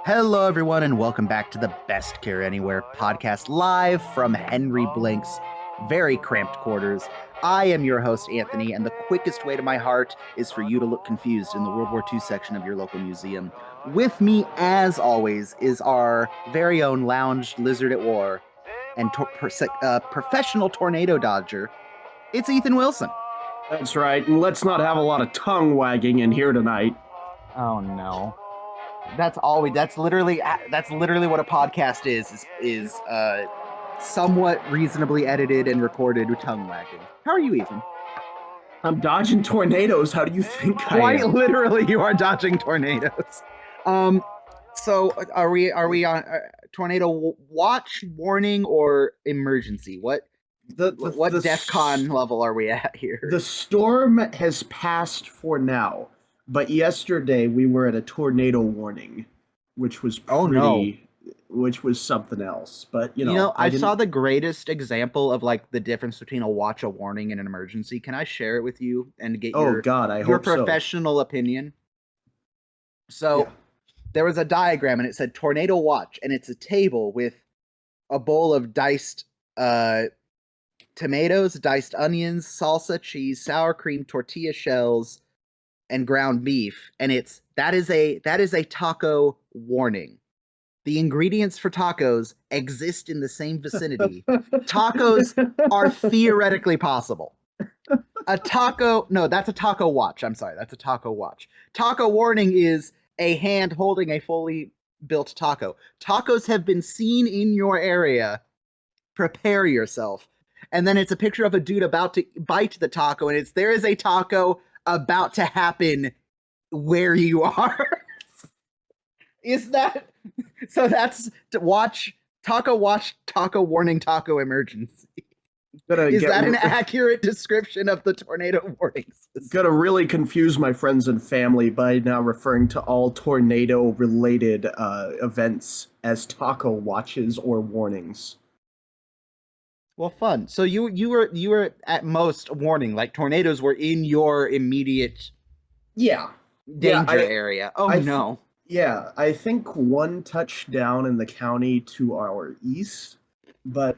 Hello, everyone, and welcome back to the Best Care Anywhere podcast, live from Henry Blank's very cramped quarters. I am your host, Anthony, and the quickest way to my heart is for you to look confused in the World War II section of your local museum. With me, as always, is our very own lounge lizard at war and professional tornado dodger. It's Ethan Wilson. That's right, and let's not have a lot of tongue wagging in here tonight. Oh no. That's literally what a podcast is somewhat reasonably edited and recorded with tongue wagging. How are you, Ethan? I'm dodging tornadoes. How do you think I am? Quite literally, you are dodging tornadoes. So are we on tornado watch, warning, or emergency? What DEFCON level are we at here? The storm has passed for now, but yesterday we were at a tornado warning, which was which was something else. But I saw the greatest example of like the difference between a watch, a warning, and an emergency. Can I share it with you and get your professional opinion? So yeah. There was a diagram and it said tornado watch, and it's a table with a bowl of diced tomatoes, diced onions, salsa, cheese, sour cream, tortilla shells, and ground beef, and that is a taco warning. The ingredients for tacos exist in the same vicinity. Tacos are theoretically possible. That's a taco watch. I'm sorry, that's a taco watch. Taco warning is a hand holding a fully built taco. Tacos have been seen in your area. Prepare yourself. And then it's a picture of a dude about to bite the taco, and there is a taco about to happen where you are. Is that so? That's to watch, taco warning, taco emergency. Is that an accurate description of the tornado warnings? Gonna really confuse my friends and family by now referring to all tornado related events as taco watches or warnings. Well, fun. So you were at most warning, like tornadoes were in your immediate danger area. No. Yeah, I think one touched down in the county to our east, but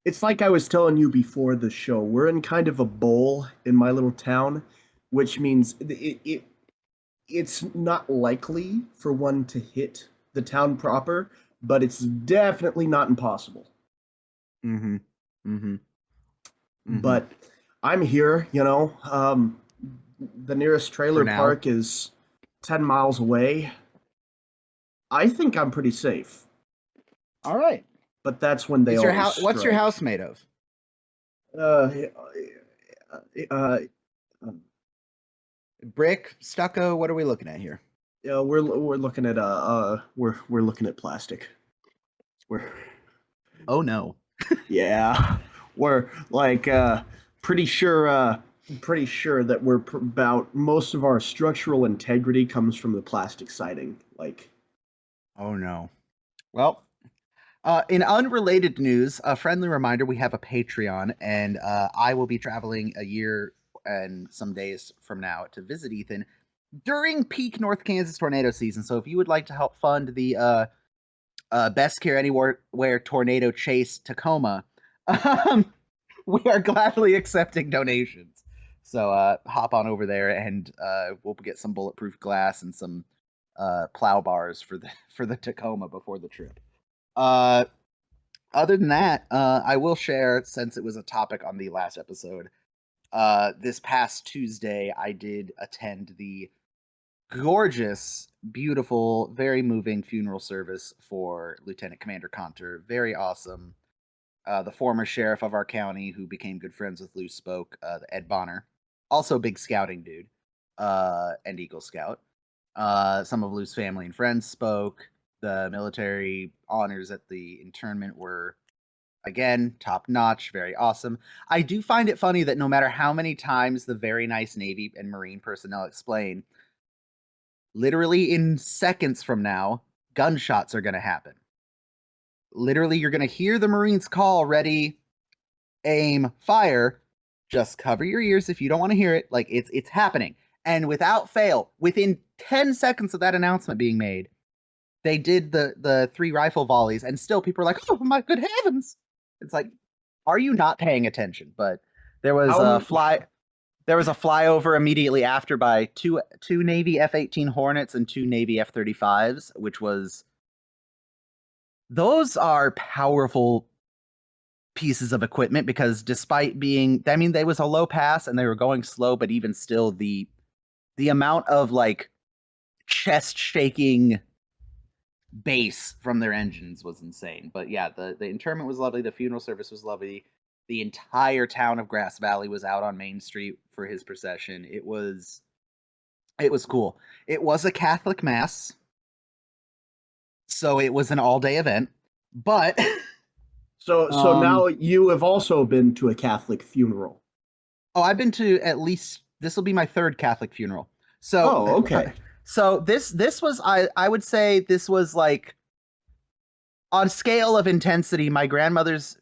it's like I was telling you before the show. We're in kind of a bowl in my little town, which means it's not likely for one to hit the town proper, but it's definitely not impossible. Mm-hmm. Mm-hmm. Mm-hmm. But I'm here, the nearest trailer park is 10 miles away. I think I'm pretty safe. All right. But that's when they always What's your house made of? Brick, stucco, what are we looking at here? Yeah, we're looking at we're looking at plastic. Oh no. Yeah, we're like pretty sure that we're about most of our structural integrity comes from the plastic siding. Like, oh no. Well, in unrelated news, a friendly reminder: we have a Patreon, and I will be traveling a year and some days from now to visit Ethan during peak North Kansas tornado season. So if you would like to help fund the Best Care Anywhere Tornado Chase Tacoma, we are gladly accepting donations. So hop on over there, and we'll get some bulletproof glass and some plow bars for the Tacoma before the trip. Other than that, I will share, since it was a topic on the last episode, this past Tuesday I did attend the gorgeous, beautiful, very moving funeral service for Lieutenant Commander Conter. Very awesome. The former sheriff of our county, who became good friends with Lou, spoke. The Ed Bonner, also big scouting dude, and Eagle Scout. Some of Lou's family and friends spoke. The military honors at the internment were, again, top notch, very awesome. I do find it funny that no matter how many times the very nice Navy and Marine personnel explain, literally in seconds from now, gunshots are going to happen. Literally, you're going to hear the Marines call, ready, aim, fire. Just cover your ears if you don't want to hear it. Like, it's happening. And without fail, within 10 seconds of that announcement being made, they did the 3 rifle volleys, and still people are like, "Oh my good heavens!" It's like, are you not paying attention? But there was How a flyover immediately after by two Navy F-18 Hornets and 2 Navy F-35s, which was those are powerful pieces of equipment because despite being, I mean, they was a low pass and they were going slow, but even still, the amount of like chest shaking bass from their engines was insane. But yeah, the interment was lovely. The funeral service was lovely. The entire town of Grass Valley was out on Main Street for his procession. It was cool. It was a Catholic mass, so it was an all day event. But So now you have also been to a Catholic funeral. oh, I've been to at least, this will be my third Catholic funeral. So Oh, okay. so this was, I would say this was like on scale of intensity. My grandmother's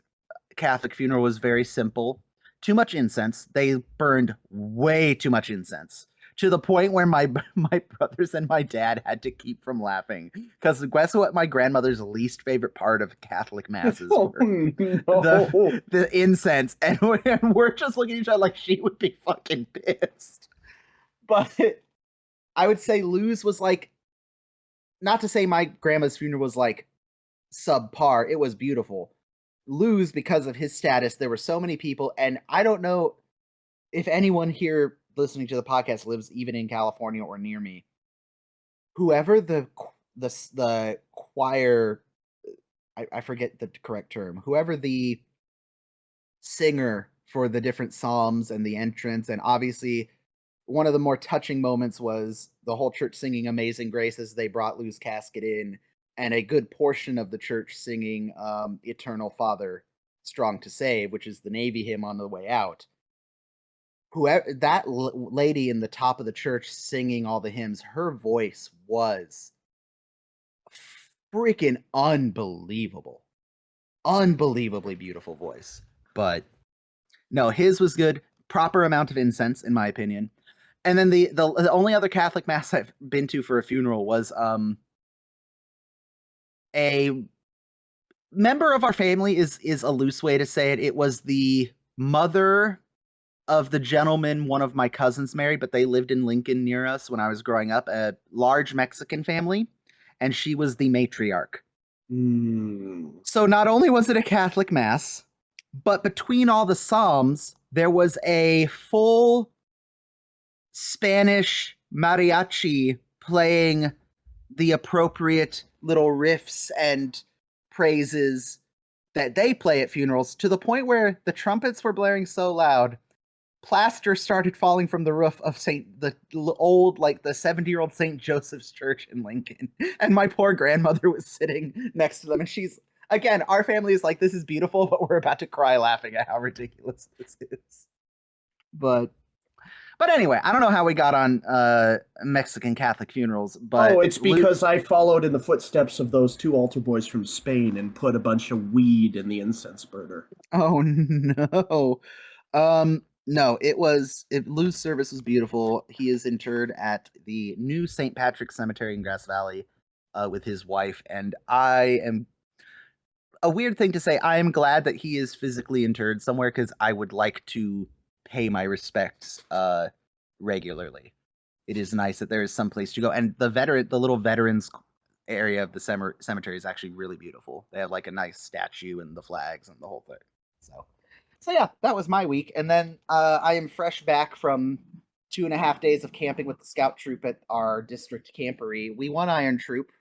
Catholic funeral was very simple. Too much incense. They burned way too much incense to the point where my my brothers and my dad had to keep from laughing because guess what my grandmother's least favorite part of Catholic masses Oh were no. the incense, and we're just looking at each other like she would be fucking pissed. But I would say Lou's was like, not to say my grandma's funeral was like subpar. It was beautiful. Lou's, because of his status, there were so many people, and I don't know if anyone here listening to the podcast lives even in California or near me. Whoever the choir, I forget the correct term. Whoever the singer for the different psalms and the entrance, and obviously one of the more touching moments was the whole church singing Amazing Grace as they brought Lou's casket in, and a good portion of the church singing Eternal Father, Strong to Save, which is the Navy hymn on the way out. Whoever that lady in the top of the church singing all the hymns, her voice was freaking unbelievable. Unbelievably beautiful voice. But no, his was good. Proper amount of incense, in my opinion. And then the only other Catholic mass I've been to for a funeral was a member of our family is a loose way to say it. It was the mother of the gentleman one of my cousins married, but they lived in Lincoln near us when I was growing up, a large Mexican family, and she was the matriarch. Mm. So not only was it a Catholic mass, but between all the psalms, there was a full Spanish mariachi playing the appropriate little riffs and praises that they play at funerals, to the point where the trumpets were blaring so loud plaster started falling from the roof of the 70-year-old St. Joseph's Church in Lincoln, and my poor grandmother was sitting next to them, and she's, again, our family is like, this is beautiful, but we're about to cry laughing at how ridiculous this is. But anyway, I don't know how we got on Mexican Catholic funerals, but It's because I followed in the footsteps of those two altar boys from Spain and put a bunch of weed in the incense burner. Oh no. No, Lou's service was beautiful. He is interred at the new St. Patrick's Cemetery in Grass Valley with his wife, and I am, a weird thing to say, I am glad that he is physically interred somewhere because I would like to pay my respects regularly. It is nice that there is some place to go, and the little veterans area of the cemetery is actually really beautiful. They have like a nice statue and the flags and the whole thing. So yeah, that was my week, and then I am fresh back from 2.5 days of camping with the scout troop at our district campery. We won Iron Troop.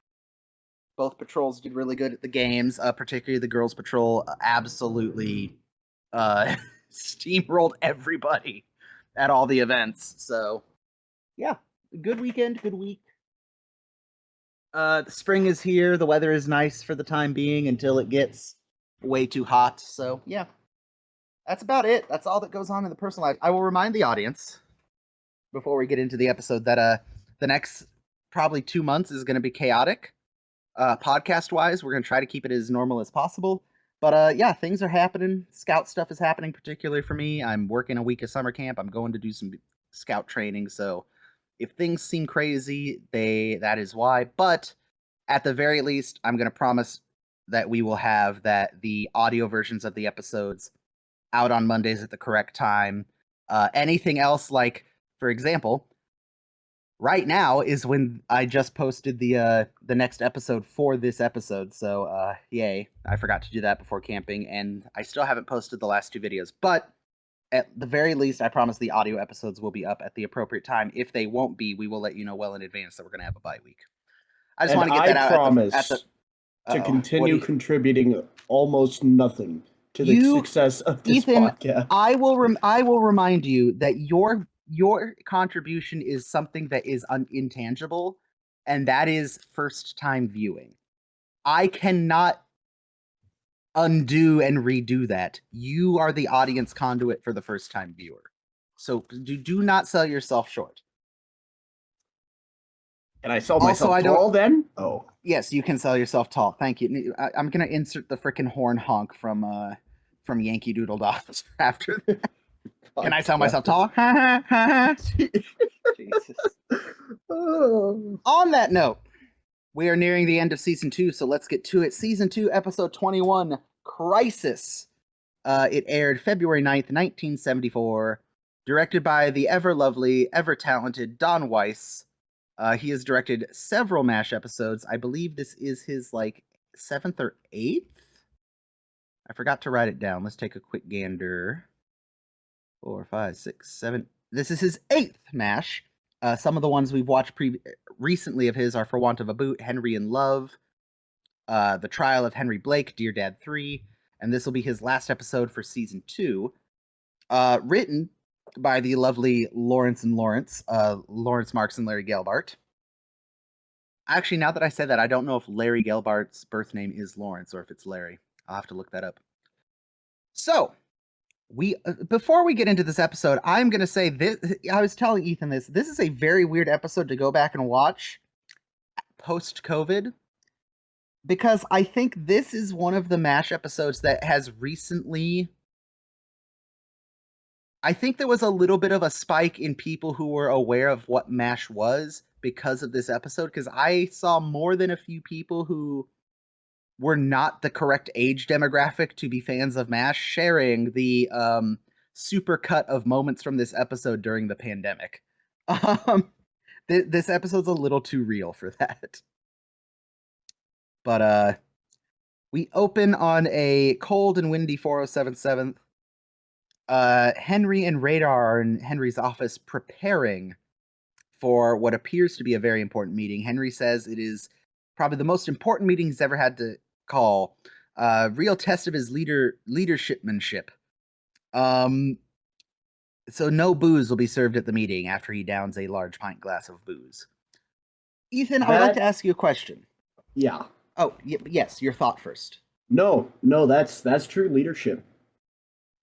Both patrols did really good at the games, particularly the girls' patrol absolutely steamrolled everybody at all the events. So yeah, good weekend, good week. The spring is here. The weather is nice for the time being until it gets way too hot. So yeah, that's about it. That's all that goes on in the personal life. I will remind the audience before we get into the episode that the next probably 2 months is going to be chaotic. Podcast wise, we're going to try to keep it as normal as possible. But yeah, things are happening. Scout stuff is happening, particularly for me. I'm working a week of summer camp. I'm going to do some scout training. So if things seem crazy, that is why. But At the very least, I'm going to promise that we will have the audio versions of the episodes out on Mondays at the correct time. Anything else, like for example, right now is when I just posted the next episode for this episode. So yay! I forgot to do that before camping, and I still haven't posted the last two videos. But at the very least, I promise the audio episodes will be up at the appropriate time. If they won't be, we will let you know well in advance that we're going to have a bye week. I just And want to get I that out at the. promise to Oh, what do continue you? contributing almost nothing to the You, success of this Ethan, podcast. I will remind you that your contribution is something that is intangible, and that is first time viewing. I cannot undo and redo that. You are the audience conduit for the first time viewer. So do not sell yourself short. And I sell Also, myself I don't. tall then? Oh. Yes, you can sell yourself tall. Thank you. I'm gonna insert the frickin' horn honk from Yankee Doodle Dolls after that. Can I sell myself tall? Jesus. Oh. On that note, we are nearing the end of season 2, so let's get to it. Season 2, episode 21, Crisis. It aired February 9th, 1974. Directed by the ever lovely, ever talented Don Weis. He has directed several MASH episodes. I believe this is his, like, 7th or 8th? I forgot to write it down. Let's take a quick gander. 4, 5, 6, 7. This is his 8th MASH. Some of the ones we've watched recently of his are For Want of a Boot, Henry in Love, The Trial of Henry Blake, Dear Dad 3, and this will be his last episode for season 2. Written by the lovely Lawrence Marks and Larry Gelbart. Actually, now that I said that, I don't know if Larry Gelbart's birth name is Lawrence or if it's Larry. I'll have to look that up. So, before we get into this episode, I'm going to say this. I was telling Ethan this. This is a very weird episode to go back and watch post-COVID, because I think this is one of the MASH episodes that has recently. I think there was a little bit of a spike in people who were aware of what MASH was because of this episode, because I saw more than a few people who were not the correct age demographic to be fans of MASH sharing the super cut of moments from this episode during the pandemic. This episode's a little too real for that. But we open on a cold and windy 4077th. Henry and Radar are in Henry's office preparing for what appears to be a very important meeting. Henry says it is probably the most important meeting he's ever had to call. Real test of his leadershipmanship. So no booze will be served at the meeting after he downs a large pint glass of booze. Ethan, I would like to ask you a question. Yeah. Oh, yes, your thought first. No, that's true leadership.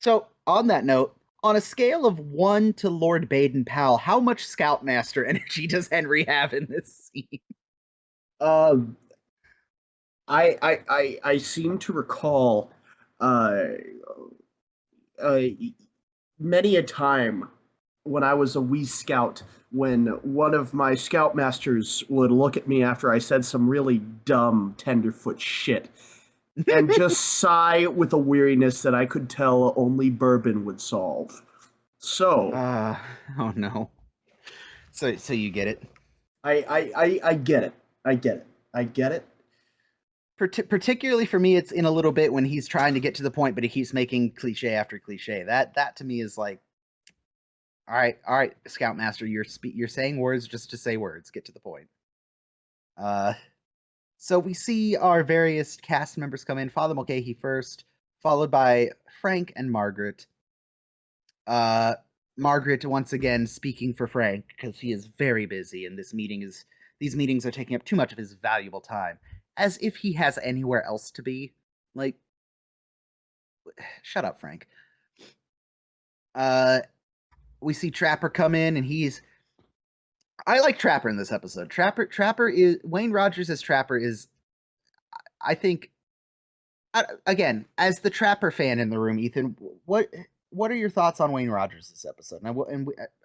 So, on that note, on a scale of 1 to Lord Baden-Powell, how much Scoutmaster energy does Henry have in this scene? I seem to recall many a time when I was a wee scout, when one of my scoutmasters would look at me after I said some really dumb tenderfoot shit and just sigh with a weariness that I could tell only bourbon would solve. So, oh no. So you get it. I get it. I get it. Particularly for me, it's in a little bit when he's trying to get to the point, but he keeps making cliche after cliche. That to me is like, all right, Scoutmaster, you're saying words just to say words. Get to the point. So we see our various cast members come in. Father Mulcahy first, followed by Frank and Margaret. Margaret once again speaking for Frank because he is very busy, and these meetings are taking up too much of his valuable time, as if he has anywhere else to be. Like, shut up, Frank. We see Trapper come in, and I like Trapper in this episode. Trapper is Wayne Rogers as Trapper is, I think, again, as the Trapper fan in the room, Ethan, what are your thoughts on Wayne Rogers this episode?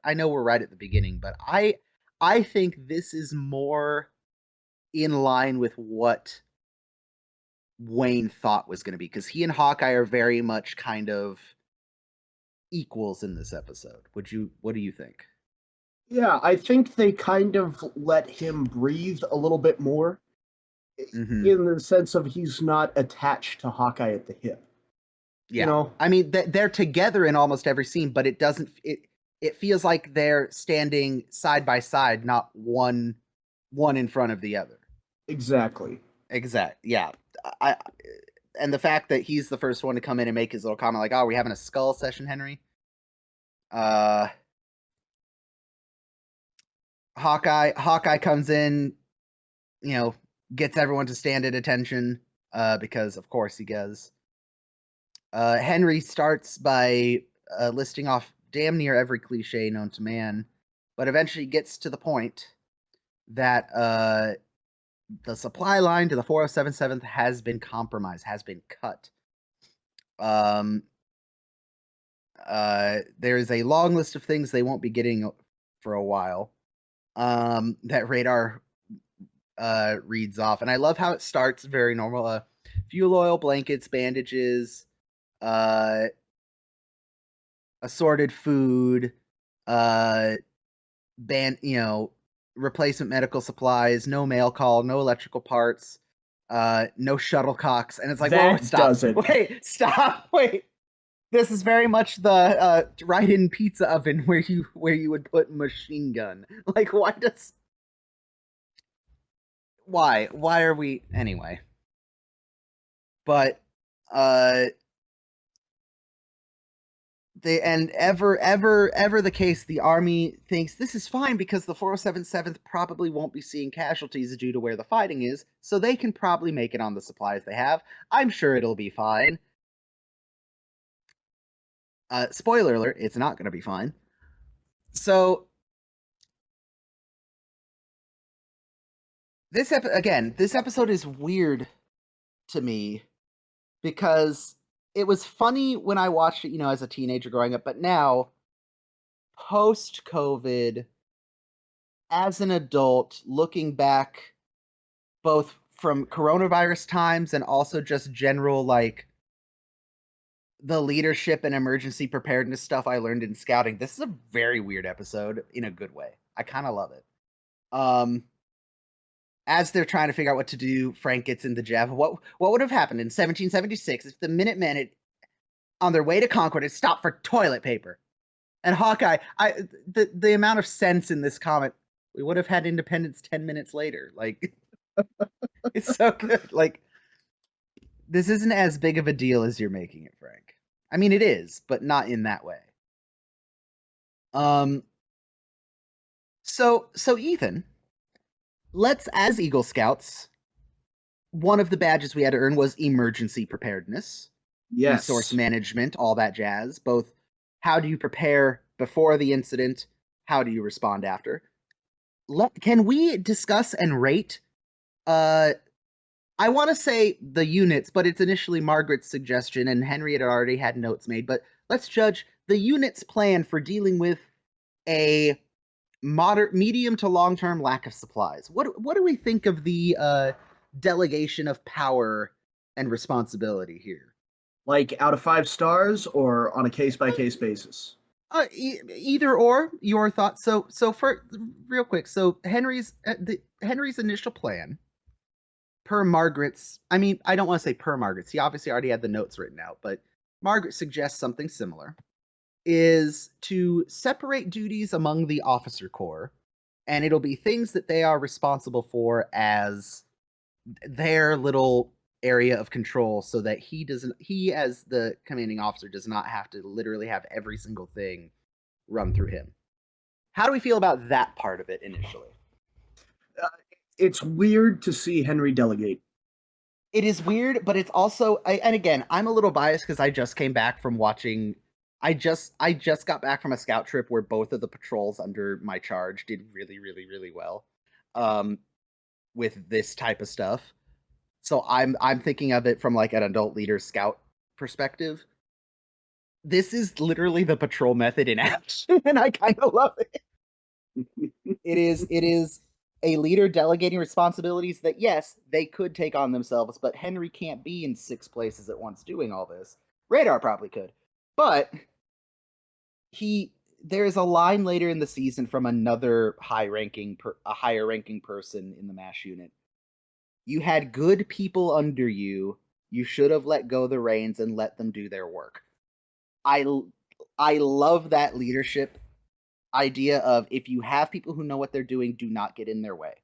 I know we're right at the beginning, but I think this is more in line with what Wayne thought was going to be, because he and Hawkeye are very much kind of equals in this episode. What do you think? Yeah, I think they kind of let him breathe a little bit more Mm-hmm. in the sense of he's not attached to Hawkeye at the hip. You Yeah, know, I mean they're together in almost every scene, but it feels like they're standing side by side, not one in front of the other. exactly. Exact. Yeah. I and the fact that he's the first one to come in and make his little comment like, "Oh, are we having a skull session, Henry?" Uh, Hawkeye comes in, you know, gets everyone to stand at attention, because of course he does. Henry starts by listing off damn near every cliche known to man, but eventually gets to the point that the supply line to the 4077th has been compromised, has been cut. Um, there's a long list of things they won't be getting for a while. That Radar reads off, and I love how it starts very normal. Fuel oil, blankets, bandages, uh, assorted food, uh, replacement medical supplies, no mail call, no electrical parts, no shuttlecocks, and it's like, whoa, That stop, does it. stop, wait. This is very much the right-in pizza oven where you would put machine gun. Like, why are we anyway? But uh they and ever the case, the army thinks this is fine because the 4077th probably won't be seeing casualties due to where the fighting is, so they can probably make it on the supplies they have. I'm sure it'll be fine. Spoiler alert, it's not going to be fine. So this episode is weird to me because it was funny when I watched it, as a teenager growing up, but now post COVID, as an adult, looking back both from coronavirus times and also just general like the leadership and emergency preparedness stuff I learned in scouting, this is a very weird episode in a good way. I kind of love it. As they're trying to figure out what to do, Frank gets in the jab. What would have happened in 1776 if the Minutemen had, on their way to Concord, had stopped for toilet paper? And Hawkeye, the amount of sense in this comment, we would have had independence 10 minutes later. Like, it's so good. Like, this isn't as big of a deal as you're making it, Frank. I mean, it is, but not in that way. Um. So Ethan, let's, as Eagle Scouts, one of the badges we had to earn was emergency preparedness, resource Yes. management, all that jazz. Both, how do you prepare before the incident? How do you respond after? Can we discuss and rate? I want to say the units, but it's initially Margaret's suggestion, and Henry had already had notes made. But let's judge the unit's plan for dealing with a medium to long term lack of supplies. What do we think of the delegation of power and responsibility here? Like out of 5 stars or on a case by case basis? Either or, your thoughts. So for real quick, so Henry's initial plan, per Margaret's. I mean, I don't want to say per Margaret's. He obviously already had the notes written out, but Margaret suggests something similar. Is to separate duties among the officer corps, and it'll be things that they are responsible for as their little area of control, so that he as the commanding officer does not have to literally have every single thing run through him. How do we feel about that part of it initially? Uh, it's weird to see Henry delegate. It is weird, but it's also, and again, I'm a little biased because I just came back from watching. I just got back from a scout trip where both of the patrols under my charge did really, really, really well, um, with this type of stuff. So I'm thinking of it from like an adult leader scout perspective. This is literally the patrol method in action, and I kind of love it. It is a leader delegating responsibilities that, yes, they could take on themselves, but Henry can't be in 6 places at once doing all this. Radar probably could. But there's a line later in the season from another higher ranking person in the MASH unit. You had good people under you. You should have let go the reins and let them do their work. I love that leadership idea of, if you have people who know what they're doing, do not get in their way.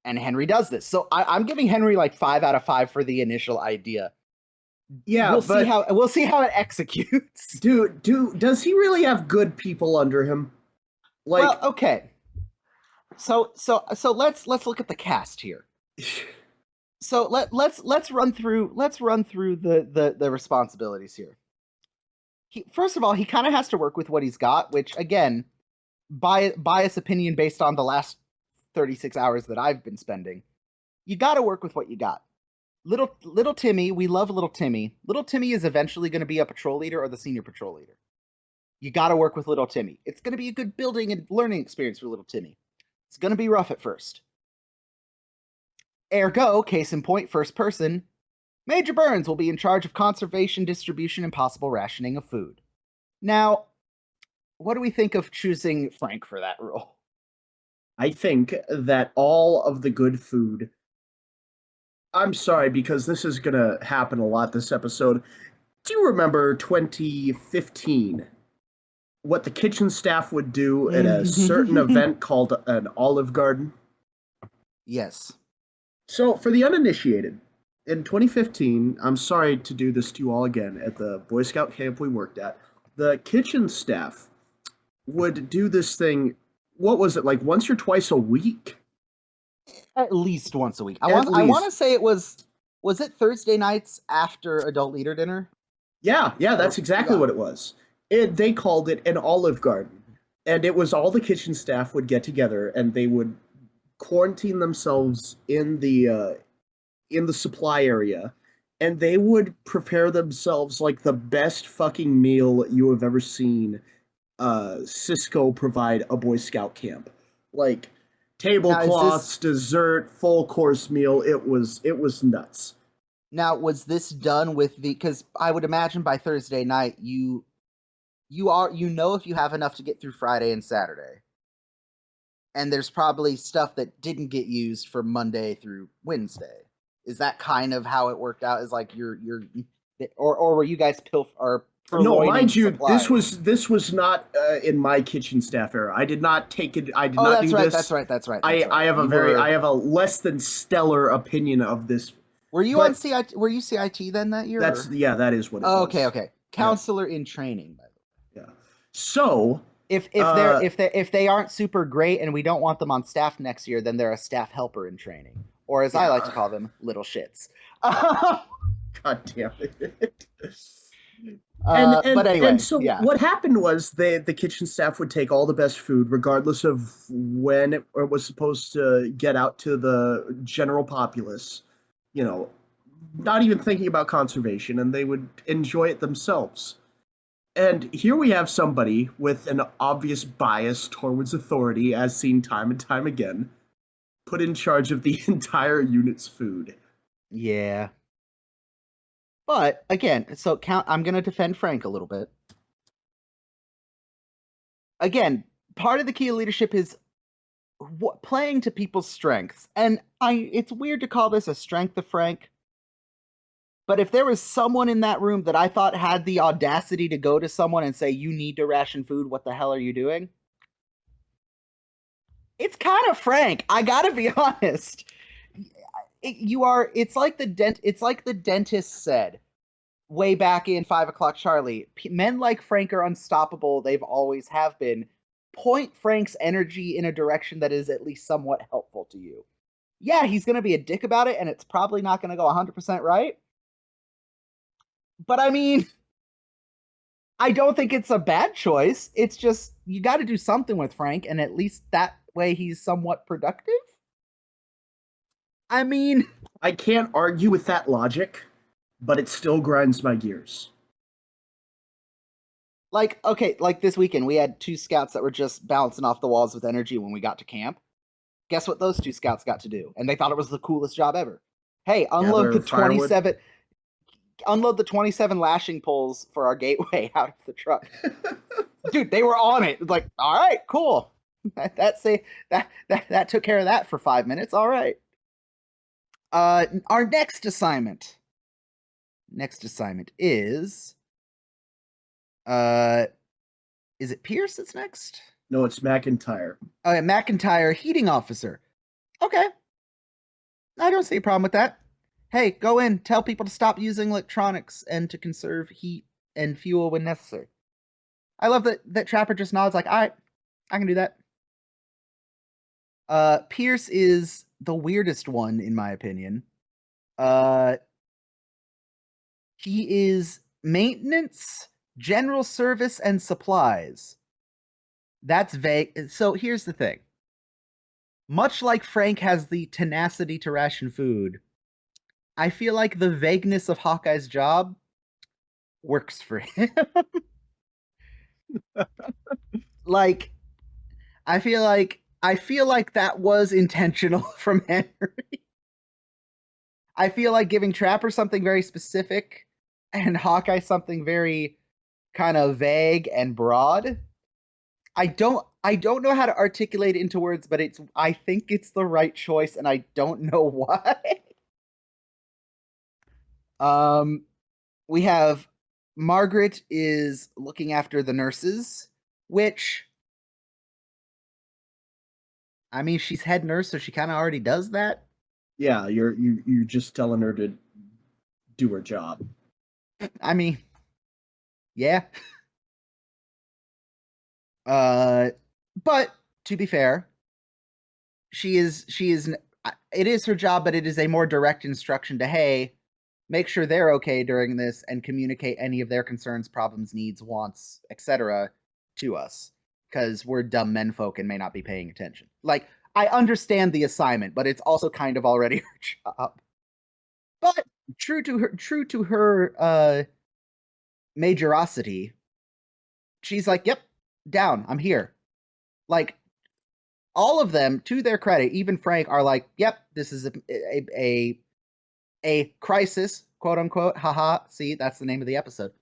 And Henry does this. So I'm giving Henry like 5 out of 5 for the initial idea. Yeah, we'll see how it executes. Does he really have good people under him? Like, well, okay. So let's look at the cast here. So let's run through the responsibilities here. First of all, he kind of has to work with what he's got, which, again, bias opinion based on the last 36 hours that I've been spending. You got to work with what you got. Little Timmy, we love little Timmy. Little Timmy is eventually going to be a patrol leader or the senior patrol leader. You got to work with little Timmy. It's going to be a good building and learning experience for little Timmy. It's going to be rough at first. Ergo, case in point, first person, Major Burns will be in charge of conservation, distribution, and possible rationing of food. Now, what do we think of choosing Frank for that role? I think that all of the good food... I'm sorry, because this is going to happen a lot this episode. Do you remember 2015? What the kitchen staff would do at a certain event called an Olive Garden? Yes. So, for the uninitiated, in 2015, I'm sorry to do this to you all again, at the Boy Scout camp we worked at, the kitchen staff would do this thing, what was it, like once or twice a week? At least once a week. I want to say it was it Thursday nights after adult leader dinner? Yeah, that's exactly what it was. They called it an Olive Garden. And it was all the kitchen staff would get together and they would quarantine themselves in the supply area, and they would prepare themselves like the best fucking meal you have ever seen Cisco provide a Boy Scout camp. Like, tablecloths, dessert, full course meal. It was nuts. Now, was this done with because I would imagine by Thursday night you know if you have enough to get through Friday and Saturday. And there's probably stuff that didn't get used for Monday through Wednesday. Is that kind of how it worked out? Is like or were you guys no, mind you, supplies? this was not in my kitchen staff era. I did not take it. I did not do right, this. That's right. I have a less than stellar opinion of this. Were you on CIT? Were you CIT then that year? That is what it was. Okay. Counselor in training, by the way. Yeah. So if they aren't super great and we don't want them on staff next year, then they're a staff helper in training, or as I like to call them, little shits. God damn it. But anyway, what happened was the kitchen staff would take all the best food, regardless of when it was supposed to get out to the general populace, not even thinking about conservation, and they would enjoy it themselves. And here we have somebody with an obvious bias towards authority, as seen time and time again, put in charge of the entire unit's food. Yeah. But again, I'm going to defend Frank a little bit. Again, part of the key to leadership is playing to people's strengths. And it's weird to call this a strength of Frank. But if there was someone in that room that I thought had the audacity to go to someone and say, you need to ration food, what the hell are you doing? It's kind of Frank. I gotta be honest. It's like the dentist said way back in 5 O'Clock Charlie. Men like Frank are unstoppable. They've always have been. Point Frank's energy in a direction that is at least somewhat helpful to you. Yeah, he's going to be a dick about it, and it's probably not going to go 100% right. But I mean, I don't think it's a bad choice. It's just, you got to do something with Frank, and at least that way he's somewhat productive. I mean, I can't argue with that logic, but it still grinds my gears. Like this weekend, we had 2 scouts that were just bouncing off the walls with energy when we got to camp. Guess what those 2 scouts got to do? And they thought it was the coolest job ever. Hey, unload Gather the firewood. 27 lashing poles for our gateway out of the truck. Dude, they were on it. Like, all right, cool. That took care of that for 5 minutes. All right. Our next assignment. Is it Pierce that's next? No, it's McIntyre. McIntyre, heating officer. Okay. I don't see a problem with that. Hey, go in, tell people to stop using electronics and to conserve heat and fuel when necessary. I love that Trapper just nods like, all right, I can do that. Pierce is the weirdest one, in my opinion. He is maintenance, general service, and supplies. That's vague. So here's the thing. Much like Frank has the tenacity to ration food, I feel like the vagueness of Hawkeye's job works for him. Like, I feel like that was intentional from Henry. I feel like giving Trapper something very specific and Hawkeye something very kind of vague and broad. I don't know how to articulate it into words, but I think it's the right choice, and I don't know why. We have Margaret is looking after the nurses, which, I mean, she's head nurse, so she kind of already does that. Yeah, you're just telling her to do her job. I mean, yeah. But to be fair, it is her job, but it is a more direct instruction to, hey, make sure they're okay during this and communicate any of their concerns, problems, needs, wants, etc. to us, because we're dumb menfolk and may not be paying attention. Like, I understand the assignment, but it's also kind of already her job. But true to her majorosity, she's like, yep, down, I'm here. Like, all of them, to their credit, even Frank, are like, yep, this is a crisis, quote unquote. Haha, see, that's the name of the episode.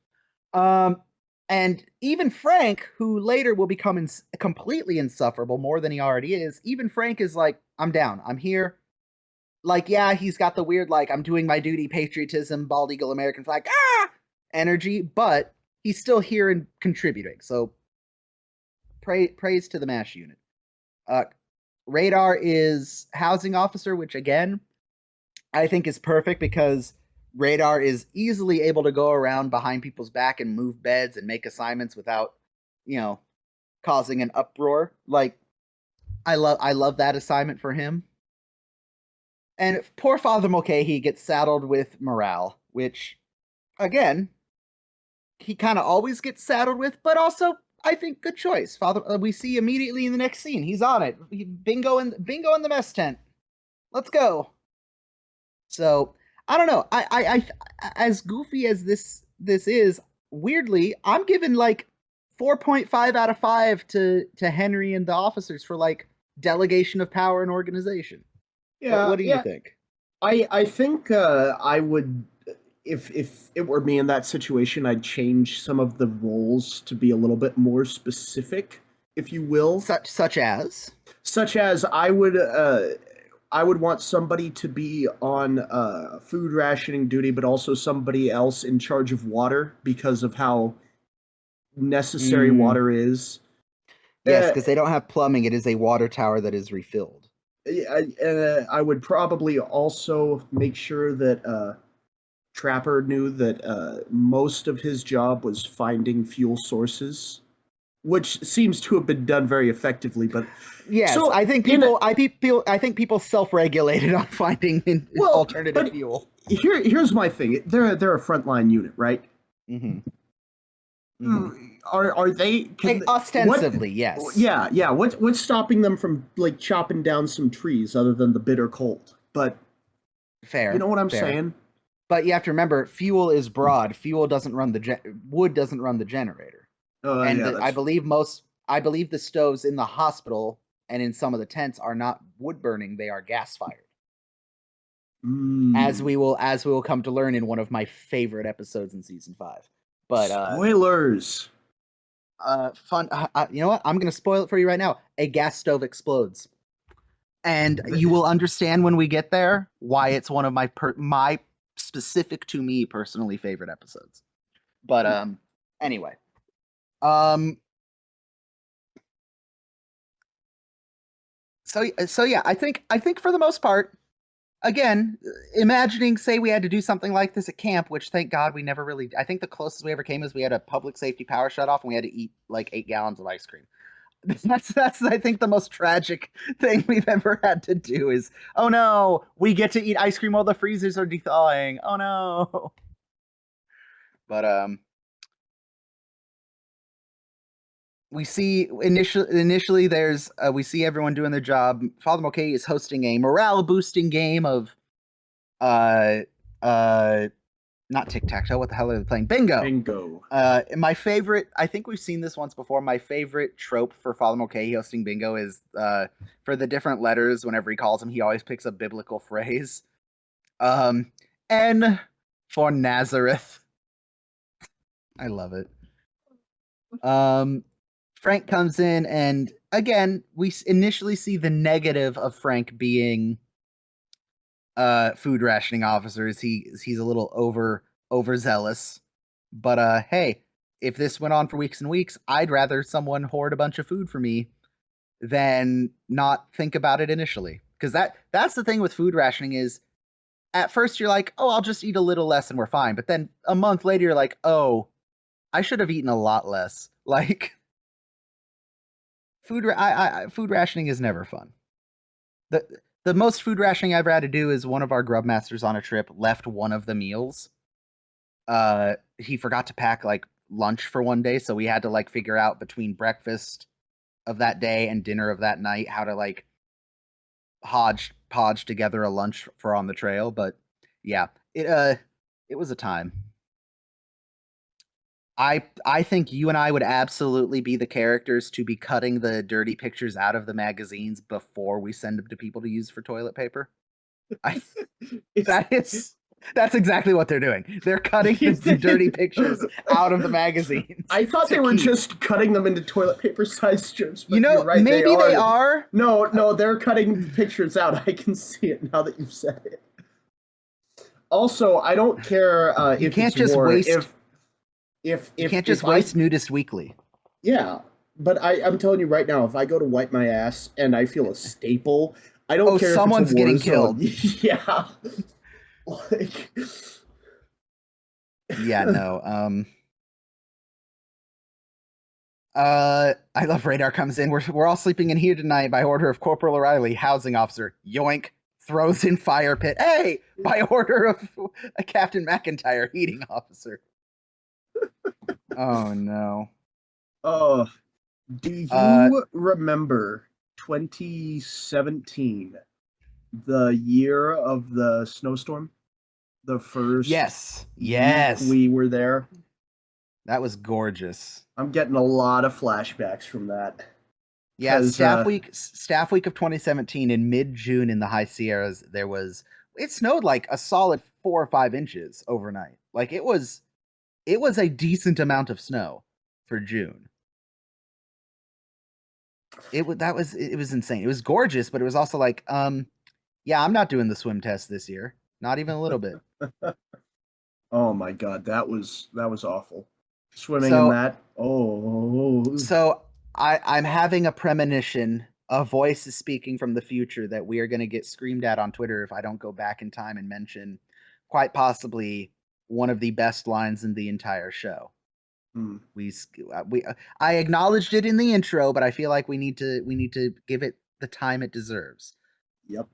And even Frank, who later will become completely insufferable more than he already is, even Frank is like, I'm down, I'm here. Like, yeah, he's got the weird, like, I'm doing my duty, patriotism, bald eagle, American flag, energy, but he's still here and contributing. So praise to the MASH unit. Radar is housing officer, which again, I think is perfect because Radar is easily able to go around behind people's back and move beds and make assignments without, causing an uproar. Like, I love that assignment for him. And poor Father Mulcahy gets saddled with morale, which, again, he kind of always gets saddled with, but also, I think, good choice. Father, we see immediately in the next scene, he's on it. Bingo in the mess tent. Let's go. So I don't know. I as goofy as this is, weirdly, I'm giving like 4.5 out of 5 to Henry and the officers for like delegation of power and organization. Yeah. What do you think? I think I would, if it were me in that situation, I'd change some of the roles to be a little bit more specific, if you will. Such as I would want somebody to be on food rationing duty, but also somebody else in charge of water because of how necessary water is. Yes, because they don't have plumbing. It is a water tower that is refilled. I would probably also make sure that Trapper knew that most of his job was finding fuel sources, which seems to have been done very effectively. But yes, so I think people self-regulated on finding alternative fuel. Here's my thing: they're a frontline unit, right? Mm-hmm. Mm-hmm. Are they ostensibly? Yes. Yeah. What's stopping them from like chopping down some trees other than the bitter cold? But fair. You know what I'm saying? But you have to remember, fuel is broad. Fuel doesn't run wood doesn't run the generator. I believe the stoves in the hospital and in some of the tents are not wood burning, they are gas fired. As Mm. we will come to learn in one of my favorite episodes in season 5. But Spoilers. fun. You know what? I'm going to spoil it for you right now. A gas stove explodes, and you will understand when we get there why it's one of my specific to me personally favorite episodes. But anyway, so yeah, I think for the most part, again, imagining, say we had to do something like this at camp, which thank God we never really. I think the closest we ever came is we had a public safety power shut off and we had to eat like 8 gallons of ice cream. That's I think the most tragic thing we've ever had to do is, oh no, we get to eat ice cream while the freezers are thawing. Oh no. But we see initially there's we see everyone doing their job. Father Mulcahy is hosting a morale boosting game of uh not tic-tac-toe, what the hell are they playing? Bingo. My favorite, I think we've seen this once before, my favorite trope for Father Mulcahy hosting bingo is for the different letters, whenever he calls them, he always picks a biblical phrase. N for Nazareth. I love it. Frank comes in, and again, we initially see the negative of Frank being food rationing officers. He's a little overzealous. But hey, if this went on for weeks and weeks, I'd rather someone hoard a bunch of food for me than not think about it initially. Because that's the thing with food rationing is, at first you're like, oh, I'll just eat a little less and we're fine. But then a month later you're like, oh, I should have eaten a lot less. Like food rationing is never fun. The most food rationing I've ever had to do is one of our grub masters on a trip left one of the meals. He forgot to pack like lunch for one day, so we had to like figure out between breakfast of that day and dinner of that night how to like podge together a lunch for on the trail. But yeah, it was a time. I think you and I would absolutely be the characters to be cutting the dirty pictures out of the magazines before we send them to people to use for toilet paper. That's exactly what they're doing. They're cutting the dirty pictures out of the magazines. I thought they were just cutting them into toilet paper size strips. But you know, right, maybe they are. No, they're cutting pictures out. I can see it now that you've said it. Also, I don't care you if can't it's just war. waste. If you can't just waste Nudist Weekly. Yeah, but I'm telling you right now, if I go to wipe my ass and I feel a staple, I don't care. Someone's if it's a getting killed. Yeah. Like. Yeah, no. I love Radar comes in. We're all sleeping in here tonight by order of Corporal O'Reilly, housing officer. Yoink. Throws in fire pit. Hey, by order of Captain McIntyre, heating officer. Oh no. Oh, do you remember 2017, the year of the snowstorm? The first yes we were there. That was gorgeous. I'm getting a lot of flashbacks from that. Yeah, staff week of 2017 in mid-June in the High Sierras, it snowed like a solid 4 or 5 inches overnight. Like it was a decent amount of snow for June. It was insane. It was gorgeous, but it was also like, yeah, I'm not doing the swim test this year. Not even a little bit. Oh my god, that was awful. Swimming in that. Oh. So I'm having a premonition. A voice is speaking from the future that we are going to get screamed at on Twitter if I don't go back in time and mention quite possibly one of the best lines in the entire show. I acknowledged it in the intro, but I feel like we need to give it the time it deserves. Yep.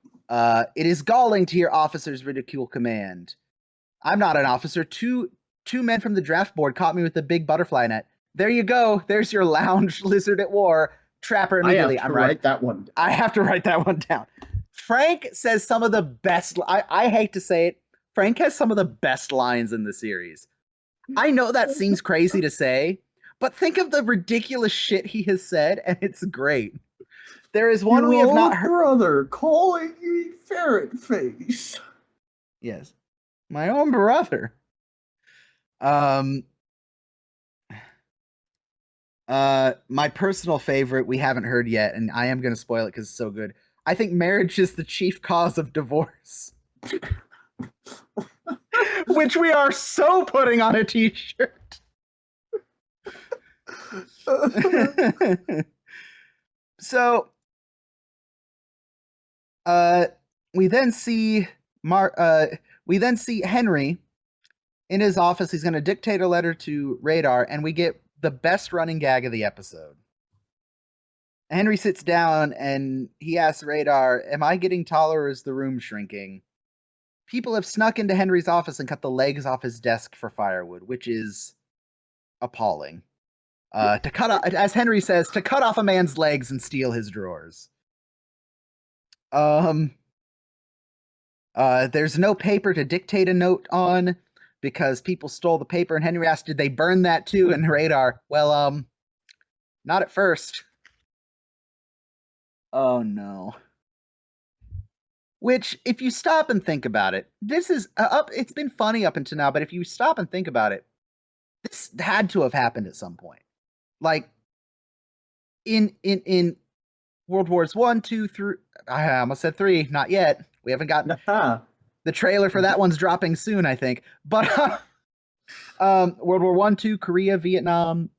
It is galling to hear officers ridicule command. I'm not an officer. Two men from the draft board caught me with a big butterfly net. There you go. There's your lounge lizard at war. Trapper immediately. I have to write that one down. I have to write that one down. Frank says some of the best. I hate to say it. Frank has some of the best lines in the series. I know that seems crazy to say, but think of the ridiculous shit he has said, and it's great. There is one Your we have not old heard. brother calling me ferret face. Yes, my own brother. Um, my personal favorite we haven't heard yet, and I am going to spoil it because it's so good. I think marriage is the chief cause of divorce, which we are so putting on a t-shirt. So, uh, we then see we then see Henry in his office. He's going to dictate a letter to Radar, and we get the best running gag of the episode. Henry sits down and he asks Radar, "Am I getting taller or is the room shrinking?" People have snuck into Henry's office and cut the legs off his desk for firewood, which is appalling. To cut off, as Henry says, to cut off a man's legs and steal his drawers. There's no paper to dictate a note on because people stole the paper, and Henry asked, "Did they burn that too?" And Radar, "Well, not at first." Oh no. Which, if you stop and think about it, this is up. It's been funny up until now, but if you stop and think about it, this had to have happened at some point. Like in World Wars 1, 2, 3. I almost said 3. Not yet. We haven't gotten the trailer for that one's dropping soon, I think. But World War 1, 2, Korea, Vietnam.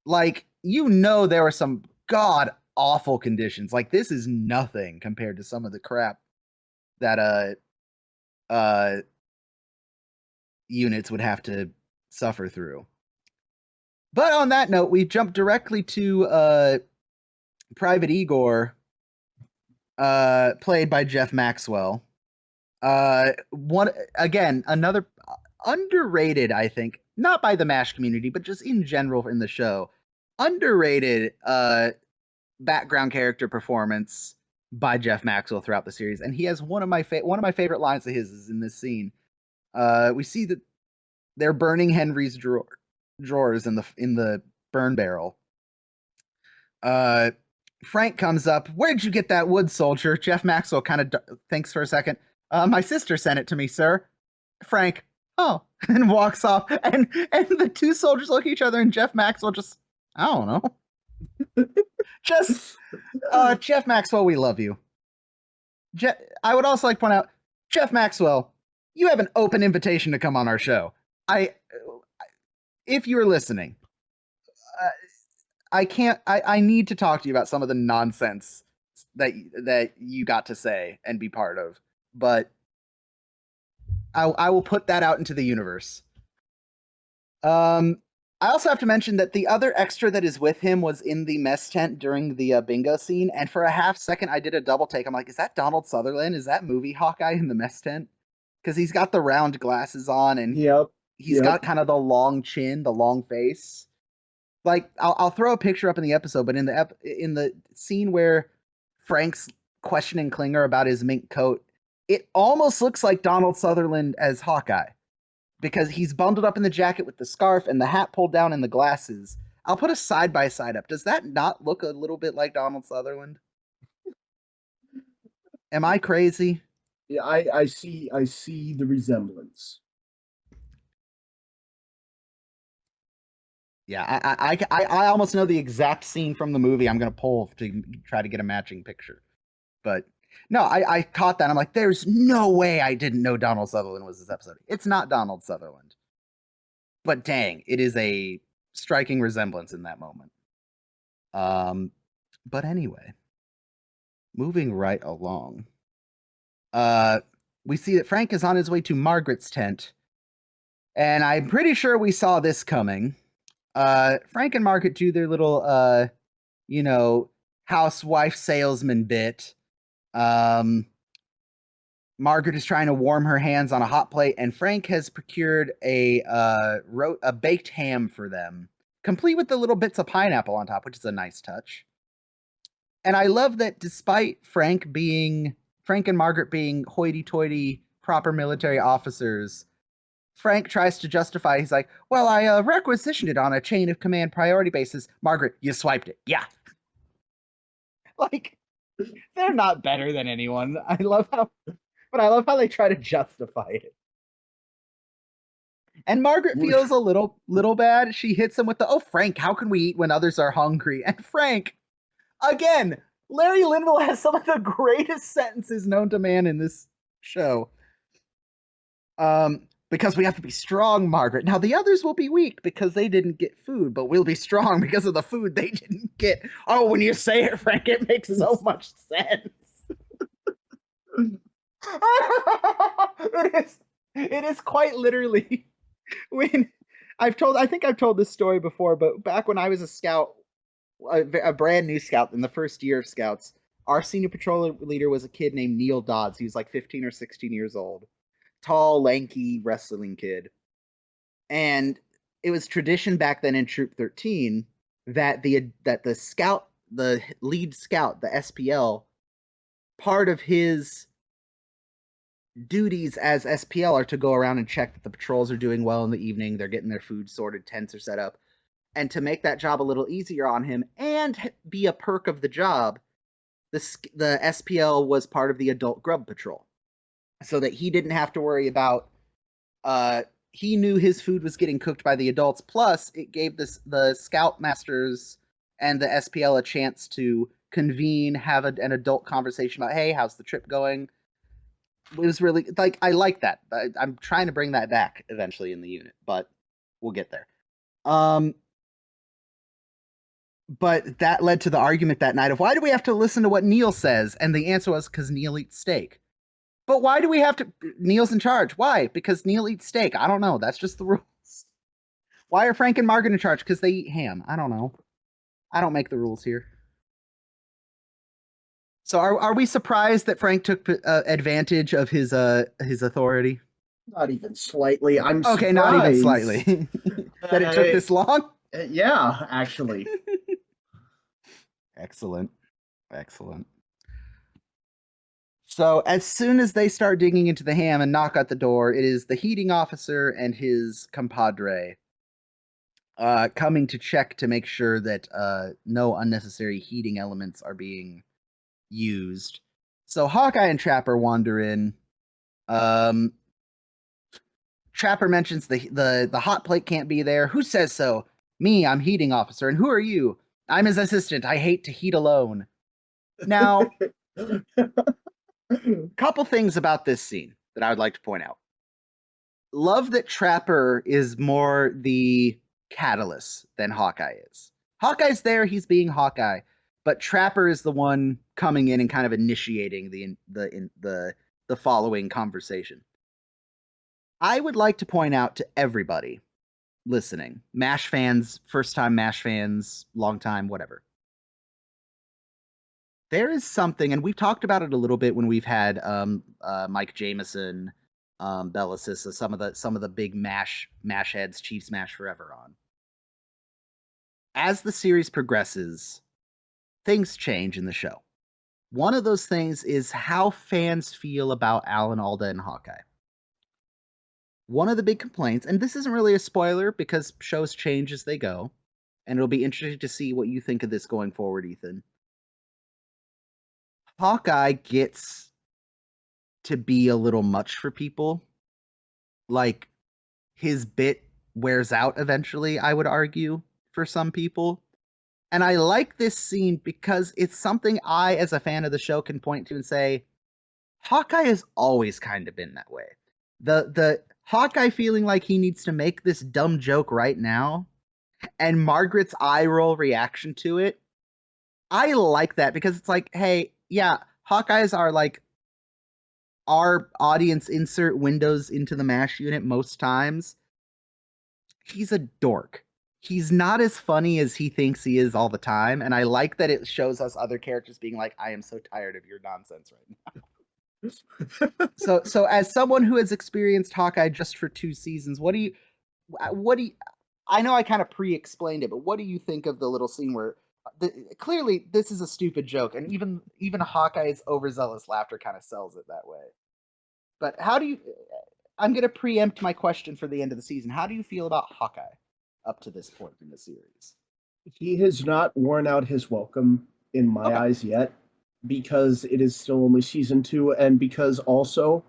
Like, there were some god awful conditions. Like, this is nothing compared to some of the crap that units would have to suffer through. But on that note, we jump directly to Private Igor, played by Jeff Maxwell. Another underrated, I think, not by the MASH community, but just in general in the show, underrated background character performance by Jeff Maxwell throughout the series, and he has one of my favorite lines of his is in this scene. We see that they're burning Henry's drawers in the burn barrel. Frank comes up. "Where'd you get that wood, soldier?" Jeff Maxwell kind of thinks for a second. "My sister sent it to me, sir." Frank, "Oh," and walks off. And the two soldiers look at each other, and Jeff Maxwell just, I don't know. Just, Jeff Maxwell, we love you. I would also like to point out, Jeff Maxwell, you have an open invitation to come on our show. If you're listening, I need to talk to you about some of the nonsense that you got to say and be part of. But I will put that out into the universe. I also have to mention that the other extra that is with him was in the mess tent during the bingo scene, and for a half second I did a double take. I'm like, is that Donald Sutherland? Is that movie Hawkeye in the mess tent? Because he's got the round glasses on, and he's got kind of the long chin, the long face. Like, I'll throw a picture up in the episode, but in the scene where Frank's questioning Klinger about his mink coat, it almost looks like Donald Sutherland as Hawkeye, because he's bundled up in the jacket with the scarf and the hat pulled down and the glasses. I'll put a side-by-side up. Does that not look a little bit like Donald Sutherland? Am I crazy? Yeah, I see the resemblance. Yeah, I almost know the exact scene from the movie I'm going to pull to try to get a matching picture. But no, I caught that. I'm like, there's no way I didn't know Donald Sutherland was this episode. It's not Donald Sutherland. But dang, it is a striking resemblance in that moment. But anyway, moving right along. We see that Frank is on his way to Margaret's tent. And I'm pretty sure we saw this coming. Frank and Margaret do their little, housewife salesman bit. Margaret is trying to warm her hands on a hot plate, and Frank has procured a baked ham for them, complete with the little bits of pineapple on top, which is a nice touch. And I love that despite Frank and Margaret being hoity-toity proper military officers, Frank tries to justify. He's like, "Well, I requisitioned it on a chain of command priority basis." Margaret, "You swiped it." "Yeah." Like, they're not better than anyone. I love how they try to justify it. And Margaret feels a little bad. She hits him with the, "Oh, Frank, how can we eat when others are hungry?" And Frank, again, Larry Linville has some of the greatest sentences known to man in this show. Because we have to be strong, Margaret. Now the others will be weak because they didn't get food, but we'll be strong because of the food they didn't get. Oh, when you say it, Frank, it makes so much sense. It is quite literally when I think I've told this story before, but back when I was a scout, a brand new scout in the first year of scouts, our senior patrol leader was a kid named Neil Dodds. He was like 15 or 16 years old. Tall, lanky wrestling kid. And it was tradition back then in Troop 13 that the lead scout, the SPL, part of his duties as SPL are to go around and check that the patrols are doing well in the evening, they're getting their food sorted, tents are set up. And to make that job a little easier on him and be a perk of the job, the SPL was part of the adult grub patrol, so that he didn't have to worry about. He knew his food was getting cooked by the adults. Plus, it gave the scoutmasters and the SPL a chance to convene, have an adult conversation about, "Hey, how's the trip going?" It was really like, I like that. I'm trying to bring that back eventually in the unit, but we'll get there. But that led to the argument that night of, why do we have to listen to what Neil says? And the answer was, because Neil eats steak. But why do we have to? Neil's in charge. Why? Because Neil eats steak. I don't know. That's just the rules. Why are Frank and Margaret in charge? Because they eat ham. I don't know. I don't make the rules here. So are we surprised that Frank took advantage of his authority? Not even slightly. I'm okay, surprised. Not even slightly. That it took this long? Yeah, actually. Excellent. So as soon as they start digging into the ham and knock at the door, it is the heating officer and his compadre coming to check to make sure that no unnecessary heating elements are being used. So Hawkeye and Trapper wander in. Trapper mentions the hot plate can't be there. Who says so? Me, I'm heating officer. And who are you? I'm his assistant. I hate to heat alone. Now, couple things about this scene that I would like to point out. Love that Trapper is more the catalyst than Hawkeye is. Hawkeye's there, he's being Hawkeye, but Trapper is the one coming in and kind of initiating the following conversation. I would like to point out to everybody listening, MASH fans, first-time MASH fans, long-time, whatever. There is something, and we've talked about it a little bit when we've had Mike Jameson, Bella Sissa, some of the big MASH heads, Chiefs MASH Forever on. As the series progresses, things change in the show. One of those things is how fans feel about Alan Alda and Hawkeye. One of the big complaints, and this isn't really a spoiler because shows change as they go, and it'll be interesting to see what you think of this going forward, Ethan. Hawkeye gets to be a little much for people. Like, his bit wears out eventually, I would argue, for some people. And I like this scene because it's something I, as a fan of the show, can point to and say, Hawkeye has always kind of been that way. The Hawkeye feeling like he needs to make this dumb joke right now, and Margaret's eye roll reaction to it, I like that because it's like, hey, yeah, Hawkeyes are like our audience insert windows into the MASH unit most times. He's a dork. He's not as funny as he thinks he is all the time, and I like that it shows us other characters being like, I am so tired of your nonsense right now. So as someone who has experienced Hawkeye just for 2 seasons, what do you I know I kind of pre-explained it, but what do you think of the little scene where clearly this is a stupid joke, and even Hawkeye's overzealous laughter kind of sells it that way. But how do you I'm going to preempt my question for the end of the season. How do you feel about Hawkeye up to this point in the series? He has not worn out his welcome in my Okay. eyes yet, because it is still only season 2, and because also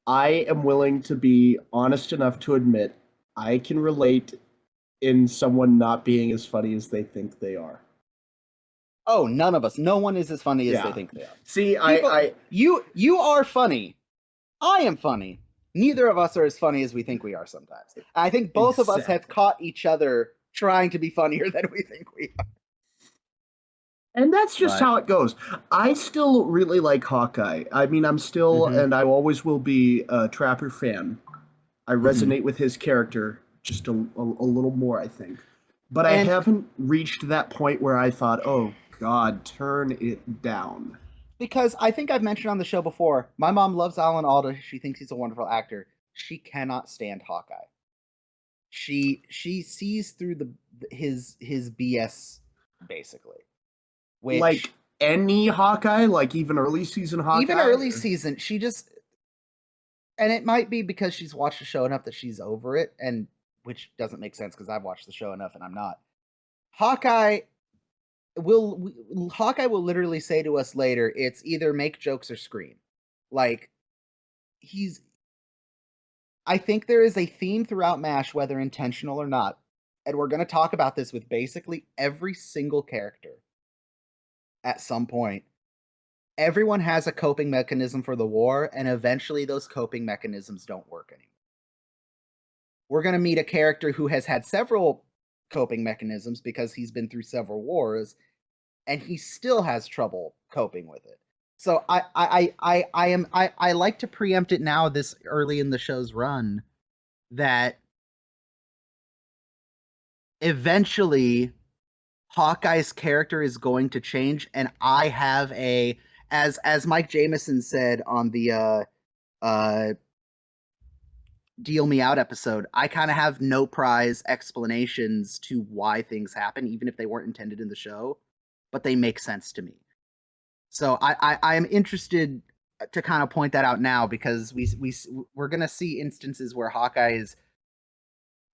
I am willing to be honest enough to admit I can relate in someone not being as funny as they think they are. Oh, none of us. No one is as funny as they Yeah. think they are. See, People, you are funny. I am funny. Neither of us are as funny as we think we are sometimes. I think both of us have exactly. caught each other trying to be funnier than we think we are. And that's just But how it goes. I still really like Hawkeye. I mean, I'm still, mhm, and I always will be a Trapper fan. I mhm. resonate with his character just a little more, I think. But I And haven't reached that point where I thought, oh, God, turn it down. because I think I've mentioned on the show before, my mom loves Alan Alda. She thinks he's a wonderful actor. She cannot stand Hawkeye. She sees through his BS basically, Like which any Hawkeye, like even early season even Hawkeye, early season she just, and it might be because she's watched the show enough that she's over it, and which doesn't make sense because I've watched the show enough and I'm not. Hawkeye Hawkeye will literally say to us later, it's either make jokes or scream. Like he's I think there is a theme throughout MASH, whether intentional or not, and we're going to talk about this with basically every single character at some point. Everyone has a coping mechanism for the war, and eventually those coping mechanisms don't work anymore. We're going to meet a character who has had several coping mechanisms because he's been through several wars, and he still has trouble coping with it. So I like to preempt it now, this early in the show's run, that eventually Hawkeye's character is going to change, and I have a, as Mike Jameson said on the uh Deal Me Out episode, I kind of have no prize explanations to why things happen, even if they weren't intended in the show, but they make sense to me. So I am interested to kind of point that out now, because we're gonna see instances where Hawkeye is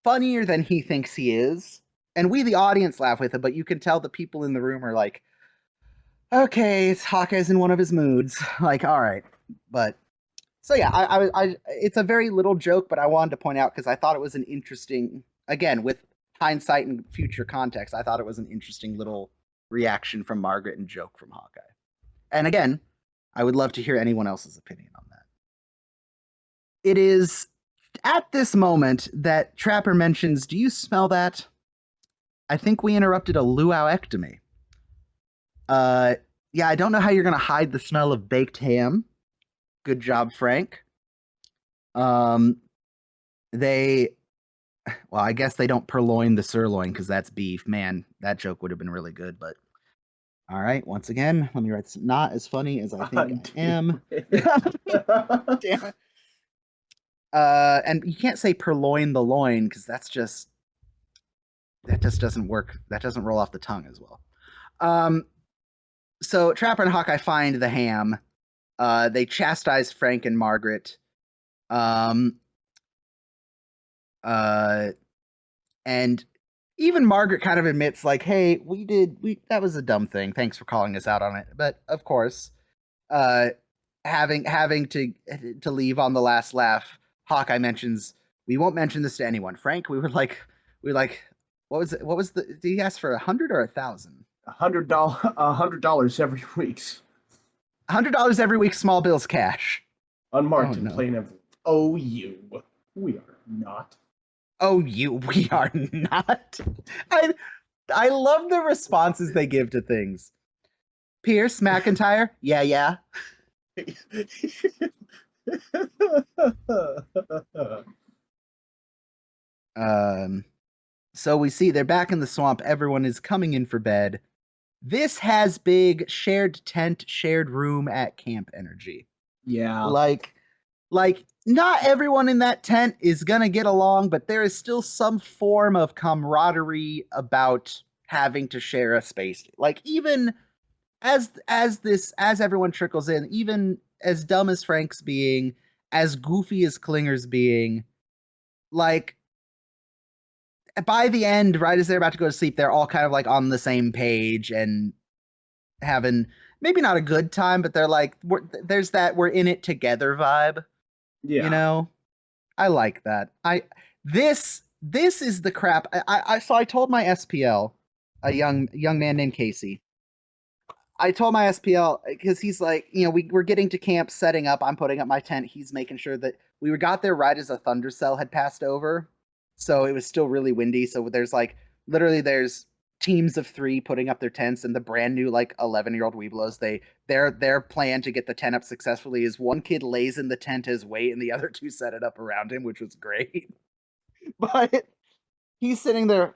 funnier than he thinks he is, and we the audience laugh with it, but you can tell the people in the room are like, okay, it's Hawkeye's in one of his moods. Like, all right, but so yeah, it's a very little joke, but I wanted to point out because I thought it was an interesting, again, with hindsight and future context, I thought it was an interesting little reaction from Margaret and joke from Hawkeye. And again, I would love to hear anyone else's opinion on that. It is at this moment that Trapper mentions, "Do you smell that? I think we interrupted a luauectomy." Uh, yeah, I don't know how you're gonna hide the smell of baked ham. Good job, Frank. Um, they, well, I guess they don't purloin the sirloin because that's beef. Man, that joke would have been really good, but all right. Once again, let me write, not as funny as I think I am. Damn it. And you can't say purloin the loin because that just doesn't work. That doesn't roll off the tongue as well. So Trapper and Hawkeye find the ham. They chastise Frank and Margaret. Um, and even Margaret kind of admits, like, "Hey, we that was a dumb thing. Thanks for calling us out on it." But of course, uh, having to leave on the last laugh, Hawkeye mentions, "We won't mention this to anyone." Frank, we were like, what was it? What was the? Did he ask for 100 or 1,000? $100 every week, $100 every week, small bills cash. Oh unmarked in no. plain envelope. Oh, you. We are not. Oh, we are not. I I love the responses they give to things. Pierce McIntyre, yeah, yeah. Um, so we see they're back in the swamp. Everyone is coming in for bed. This has big shared tent, shared room at camp energy. Yeah. Like not everyone in that tent is gonna get along, but there is still some form of camaraderie about having to share a space. Like even as everyone trickles in, even as dumb as Frank's being, as goofy as Klinger's being, like by the end, right as they're about to go to sleep, they're all kind of like on the same page, and having maybe not a good time, but they're like there's that we're in it together vibe. You Yeah. know, I like that. This is the crap. So I told my SPL, a young man named Casey. I told my SPL because he's like, we're getting to camp, setting up. I'm putting up my tent. He's making sure that we got there right as a thunder cell had passed over, so it was still really windy. So there's like literally there's teams of 3 putting up their tents, and the brand new like 11-year-old Weeblos. Their plan to get the tent up successfully is one kid lays in the tent as weight, and the other 2 set it up around him, which was great. But he's sitting there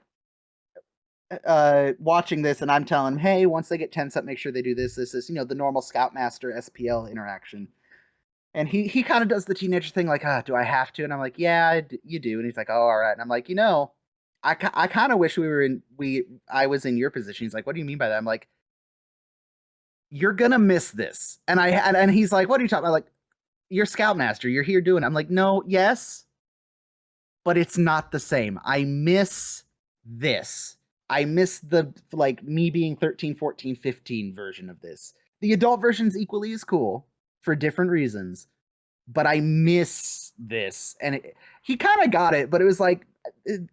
watching this, and I'm telling him, hey, once they get tents up, make sure they do this, the normal Scoutmaster SPL interaction. And he kind of does the teenager thing, like, do I have to? And I'm like, yeah, you do. And he's like, oh, all right. And I'm like, I kind of wish I was in your position. He's like, what do you mean by that? I'm like, you're gonna miss this. And he's like, what are you talking about? Like, you're Scoutmaster. You're here doing it. I'm like, no, yes, but it's not the same. I miss this. I miss the, like, me being 13, 14, 15 version of this. The adult version's equally as cool for different reasons, but I miss this. And he kind of got it, but it was like,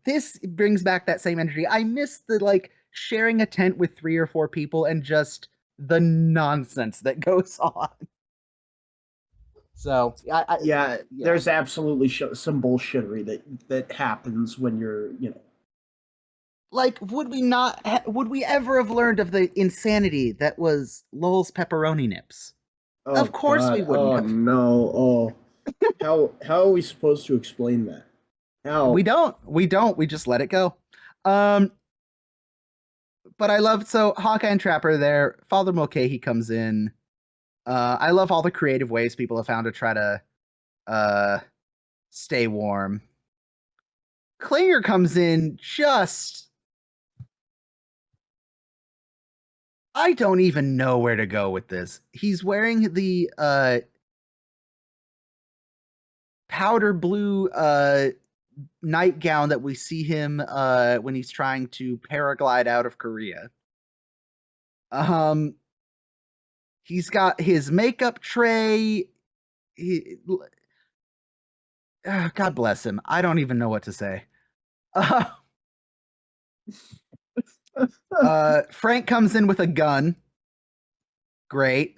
this brings back that same energy. I miss the, like, sharing a tent with 3 or 4 people and just the nonsense that goes on. So, Yeah, there's absolutely some bullshittery that happens when you're, like, would we ever have learned of the insanity that was Lowell's pepperoni nips? Oh Of course we God, wouldn't oh have. no, oh, how are we supposed to explain that? How? We don't. We just let it go. But I love, so Hawkeye and Trapper there. Father Mulcahy comes in. I love all the creative ways people have found to try to stay warm. Klinger comes in just, I don't even know where to go with this. He's wearing the powder blue nightgown that we see him when he's trying to paraglide out of Korea. He's got his makeup tray. God bless him. I don't even know what to say. Frank comes in with a gun. Great.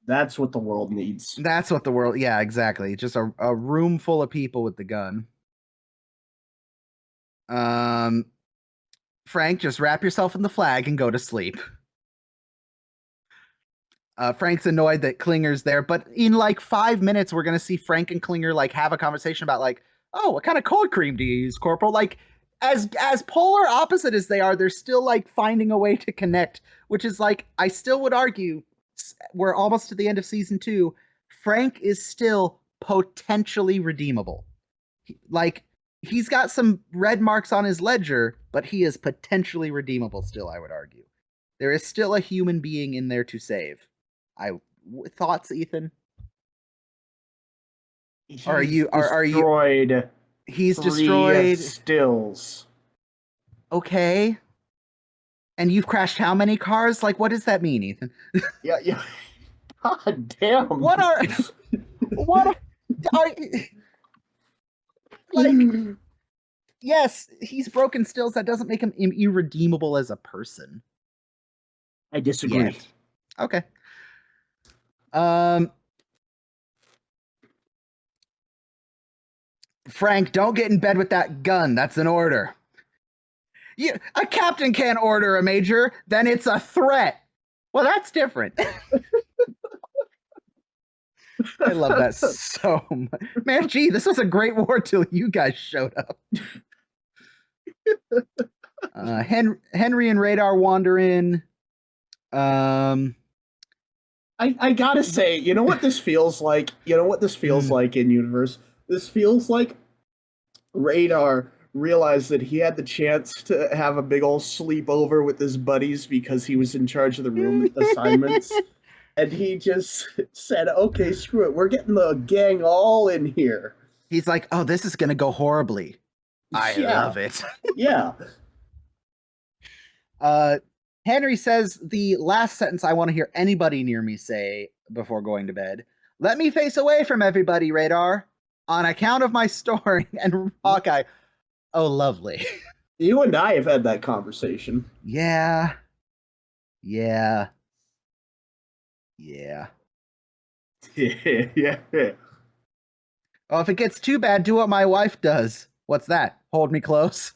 That's what the world needs. That's what the world. Yeah, exactly. Just a room full of people with the gun. Frank, just wrap yourself in the flag and go to sleep. Frank's annoyed that Klinger's there, but in like 5 minutes, we're gonna see Frank and Klinger like have a conversation about like, oh, what kind of cold cream do you use, Corporal? Like, as polar opposite as they are, they're still like finding a way to connect, which is like, I still would argue we're almost to the end of season 2. Frank is still potentially redeemable. Like, he's got some red marks on his ledger, but he is potentially redeemable still, I would argue. There is still a human being in there to save. Thoughts, Ethan? Are you destroyed? He's 3 destroyed stills. Okay. And you've crashed how many cars? Like, what does that mean, Ethan? Yeah. God damn. What are like? Yes, he's broken stills. That doesn't make him irredeemable as a person. I disagree. Yet. Okay. Frank, don't get in bed with that gun. That's an order. A captain can't order a major. Then it's a threat. Well, that's different. I love that so much. Man, gee, this was a great war till you guys showed up. Henry and Radar wander in. I gotta say, you know what this feels like? You know what this feels like in universe? This feels like Radar realized that he had the chance to have a big old sleepover with his buddies because he was in charge of the room assignments. And he just said, okay, screw it. We're getting the gang all in here. He's like, oh, this is going to go horribly. I love it. Yeah. Henry says the last sentence I want to hear anybody near me say before going to bed. Let me face away from everybody, Radar, on account of my story. And Hawkeye, oh, lovely. You and I have had that conversation. Yeah. Yeah. Yeah. Yeah. Oh, if it gets too bad, do what my wife does. What's that? Hold me close.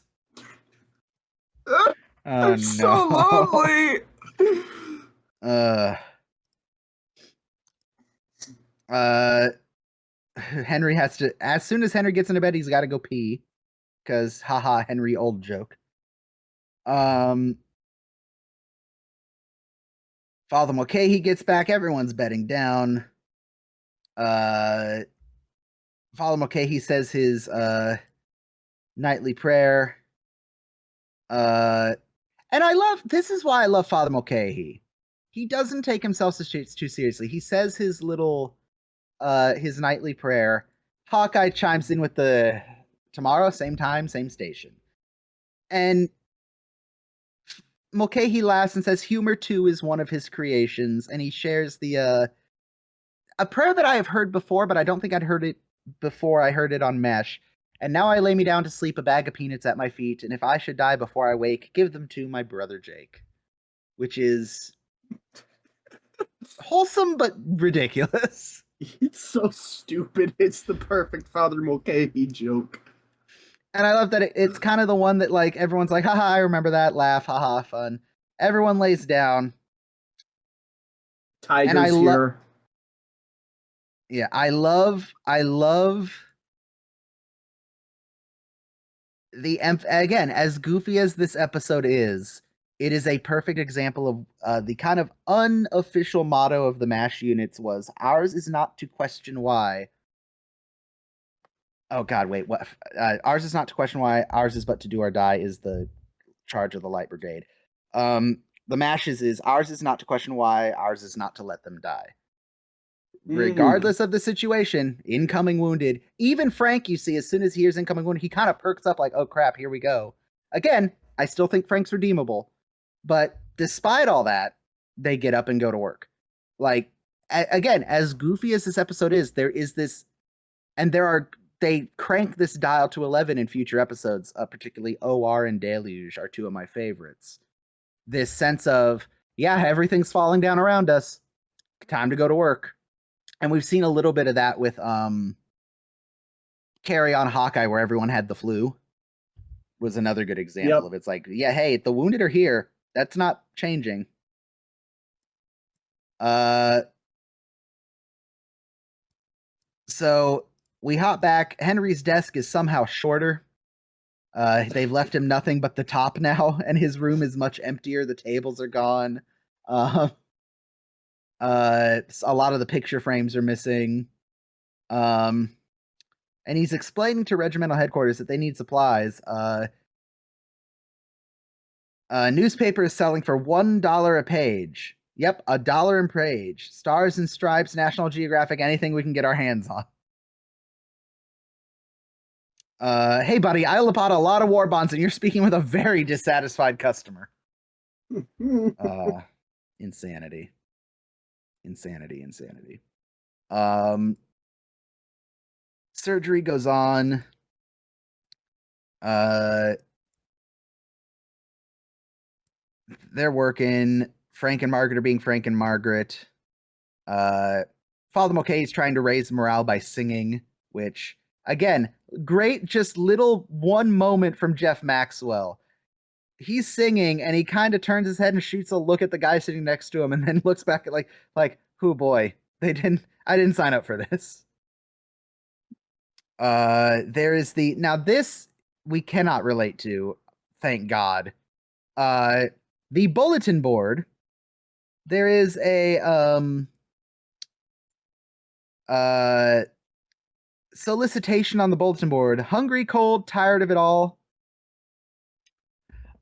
Oh, That's no. so lovely. Henry has to, as soon as Henry gets into bed, he's got to go pee. Because, haha, Henry, old joke. Father Mulcahy gets back. Everyone's bedding down. Father Mulcahy says his nightly prayer. And I love, this is why I love Father Mulcahy. He doesn't take himself too seriously. He says his little, his nightly prayer. Hawkeye chimes in with the tomorrow, same time, same station. And Mulcahy laughs and says humor too is one of his creations, and he shares the a prayer that I have heard before, but I don't think I'd heard it before I heard it on Mesh. And now I lay me down to sleep, a bag of peanuts at my feet, and if I should die before I wake, give them to my brother Jake. Which is wholesome but ridiculous. It's so stupid. It's the perfect Father Mulcahy joke. And I love that it's kind of the one that, like, everyone's like, haha, I remember that, laugh, haha, fun. Everyone lays down. Tiger's here. Yeah, I love the again, as goofy as this episode is, it is a perfect example of the kind of unofficial motto of the MASH units was, ours is not to question why. Oh God, wait, what? Ours is not to question why, ours is but to do or die is the charge of the Light Brigade. The MASH's is, ours is not to question why, ours is not to let them die. Regardless of the situation, incoming wounded. Even Frank, you see, as soon as he hears incoming wounded, he kind of perks up like, oh crap, here we go. Again, I still think Frank's redeemable. But despite all that, they get up and go to work. Like, again, as goofy as this episode is, there is this, and they crank this dial to 11 in future episodes, particularly OR and Deluge are two of my favorites. This sense of, yeah, everything's falling down around us. Time to go to work. And we've seen a little bit of that with Carry On Hawkeye, where everyone had the flu. Was another good example of it's like, yeah, hey, the wounded are here. That's not changing. So we hop back. Henry's desk is somehow shorter. They've left him nothing but the top now, and his room is much emptier. The tables are gone. A lot of the picture frames are missing. And he's explaining to regimental headquarters that they need supplies. Newspaper is selling for $1 a page. Yep, $1 a page. Stars and Stripes, National Geographic, anything we can get our hands on. Hey buddy, I bought a lot of war bonds and you're speaking with a very dissatisfied customer. Insanity. Surgery goes on. They're working. Frank and Margaret are being Frank and Margaret. Father Mulcahy is trying to raise morale by singing, which, again, great, just little one moment from Jeff Maxwell. He's singing, and he kind of turns his head and shoots a look at the guy sitting next to him, and then looks back at like, oh boy, I didn't sign up for this. There is now this we cannot relate to, thank God. The bulletin board, there is a solicitation on the bulletin board. Hungry, cold, tired of it all.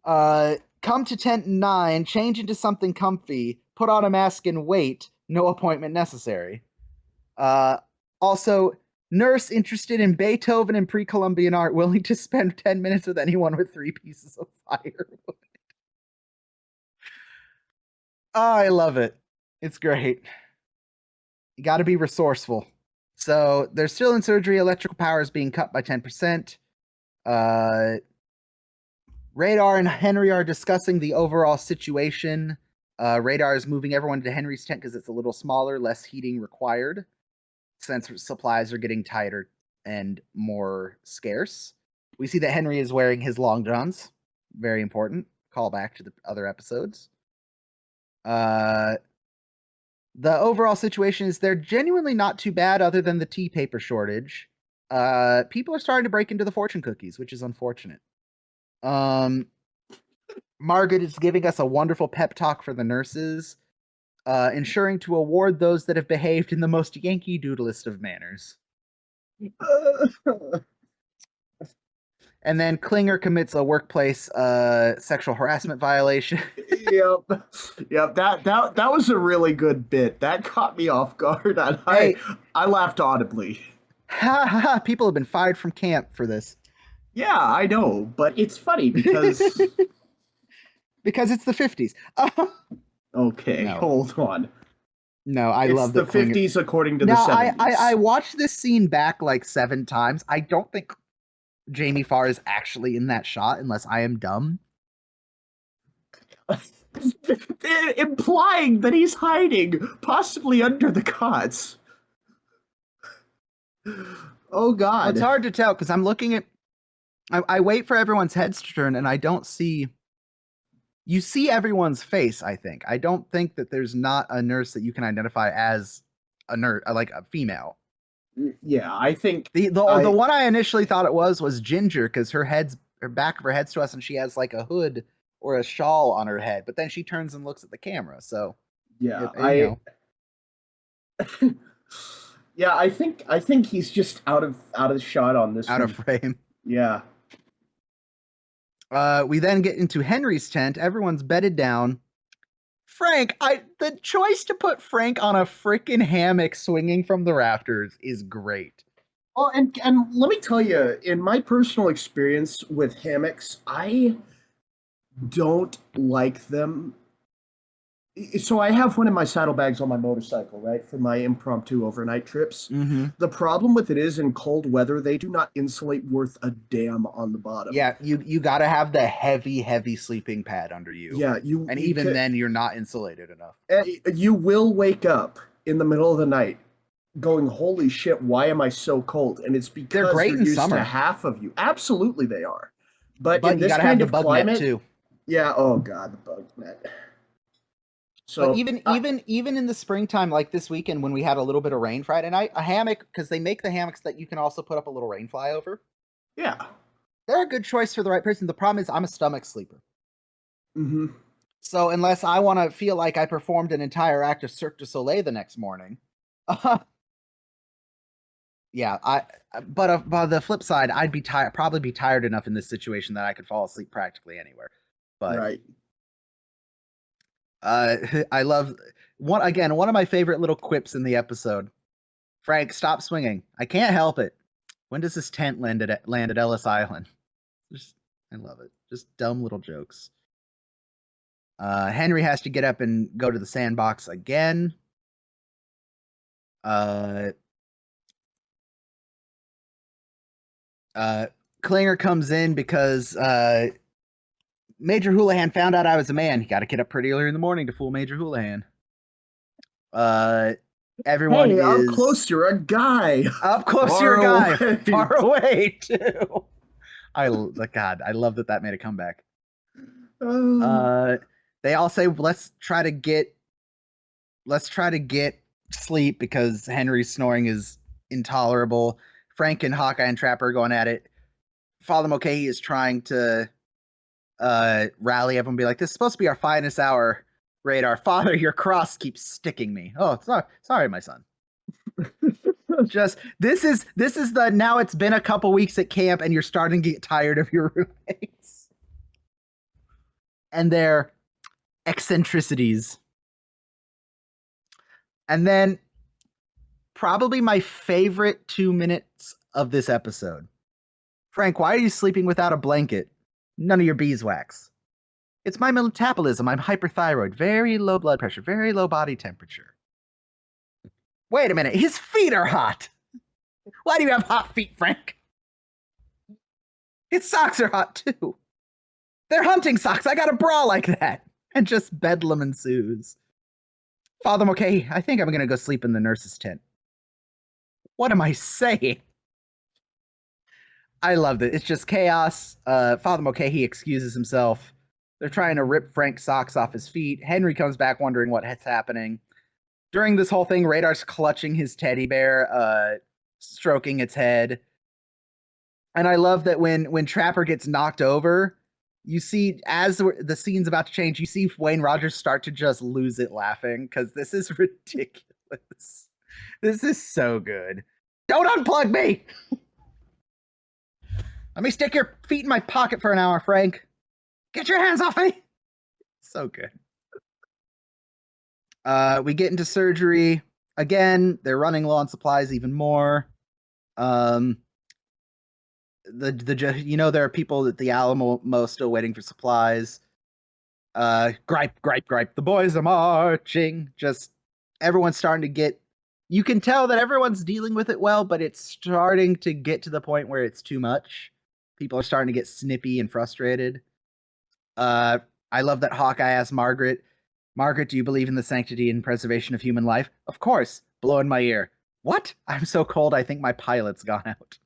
Come to tent 9, change into something comfy, put on a mask and wait. No appointment necessary. Also, nurse interested in Beethoven and pre-Columbian art, willing to spend 10 minutes with anyone with 3 pieces of firewood. Oh, I love it. It's great. You got to be resourceful. So they're still in surgery. Electrical power is being cut by 10%. Radar and Henry are discussing the overall situation. Radar is moving everyone to Henry's tent because it's a little smaller, less heating required, since supplies are getting tighter and more scarce. We see that Henry is wearing his long johns. Very important. Call back to the other episodes. The overall situation is they're genuinely not too bad other than the tea paper shortage. People are starting to break into the fortune cookies, which is unfortunate. Margaret is giving us a wonderful pep talk for the nurses, ensuring to award those that have behaved in the most Yankee Doodleist of manners. And then Klinger commits a workplace sexual harassment violation. Yep. That was a really good bit. That caught me off guard, and Hey. I laughed audibly. Ha ha ha! People have been fired from camp for this. Yeah, I know, but it's funny because because it's the 50s. Okay, No. hold on. No, I love the 50s according to the 70s. I watched this scene back like 7 times. I don't think Jamie Farr is actually in that shot unless I am dumb. Implying that he's hiding, possibly under the cots. Oh God. Well, it's hard to tell because I'm looking at I wait for everyone's heads to turn and I don't see you see everyone's face, I think. I don't think that there's not a nurse that you can identify as a nurse, like a female. Yeah, I think the one I initially thought it was Ginger because her back of her head's to us and she has like a hood or a shawl on her head, but then she turns and looks at the camera. So yeah, you know. Yeah, I think he's just out of shot on this. Out of frame. Yeah. We then get into Henry's tent. Everyone's bedded down. Frank, the choice to put Frank on a freaking hammock swinging from the rafters is great. Well, and let me tell you, in my personal experience with hammocks, I don't like them. So I have one of my saddlebags on my motorcycle, right, for my impromptu overnight trips. Mm-hmm. The problem with it is in cold weather, they do not insulate worth a damn on the bottom. Yeah, you got to have the heavy sleeping pad under you. Yeah, even then you're not insulated enough. You will wake up in the middle of the night going, "Holy shit, why am I so cold?" And it's because they're great in used summer. To half of you. Absolutely, they are. But in you this gotta kind have of the bug climate, net too. Yeah. Oh God, the bug net. So but even in the springtime, like this weekend when we had a little bit of rain Friday night, a hammock, because they make the hammocks that you can also put up a little rain fly over. Yeah, they're a good choice for the right person. The problem is I'm a stomach sleeper. Mm-hmm. So unless I want to feel like I performed an entire act of Cirque du Soleil the next morning, yeah, but on the flip side, I'd be probably be tired enough in this situation that I could fall asleep practically anywhere. But right. I love one of my favorite little quips in the episode. Frank, stop swinging. I can't help it. When does this tent land at Ellis Island? I love it. Just dumb little jokes. Henry has to get up and go to the sandbox again. Klinger comes in because Major Houlihan found out I was a man. He got to get up pretty early in the morning to fool Major Houlihan. Everyone is up close. You're a guy. Up close, you're a guy. Far away too. I love that made a comeback. They all say let's try to get sleep because Henry's snoring is intolerable. Frank and Hawkeye and Trapper are going at it. Father Mulcahy is trying to rally everyone, be like, "This is supposed to be our finest hour, Radar. Father, your cross keeps sticking me. Oh, sorry, my son." Just this is the now it's been a couple weeks at camp and you're starting to get tired of your roommates and their eccentricities. And then probably my favorite 2 minutes of this episode. Frank, why are you sleeping without a blanket? None of your beeswax. It's my metabolism. I'm hyperthyroid, very low blood pressure, very low body temperature. Wait a minute, his feet are hot. Why do you have hot feet, Frank? His socks are hot too. They're hunting socks. I got a bra like that. And just bedlam ensues. Father Mulcahy, I think I'm going to go sleep in the nurse's tent. What am I saying? I loved it. It's just chaos. Father Mulcahy excuses himself. They're trying to rip Frank's socks off his feet. Henry comes back wondering what's happening. During this whole thing, Radar's clutching his teddy bear, stroking its head. And I love that when Trapper gets knocked over, you see, as the scene's about to change, you see Wayne Rogers start to just lose it laughing, because this is ridiculous. This is so good. Don't unplug me! Let me stick your feet in my pocket for an hour, Frank. Get your hands off me! So good. We get into surgery. Again, they're running low on supplies even more. There are people at the Alamo still waiting for supplies. Gripe. The boys are marching. Just everyone's starting to get. You can tell that everyone's dealing with it well, but it's starting to get to the point where it's too much. People are starting to get snippy and frustrated. I love that Hawkeye asks Margaret, do you believe in the sanctity and preservation of human life? Of course. Blow in my ear. What? I'm so cold I think my pilot's gone out.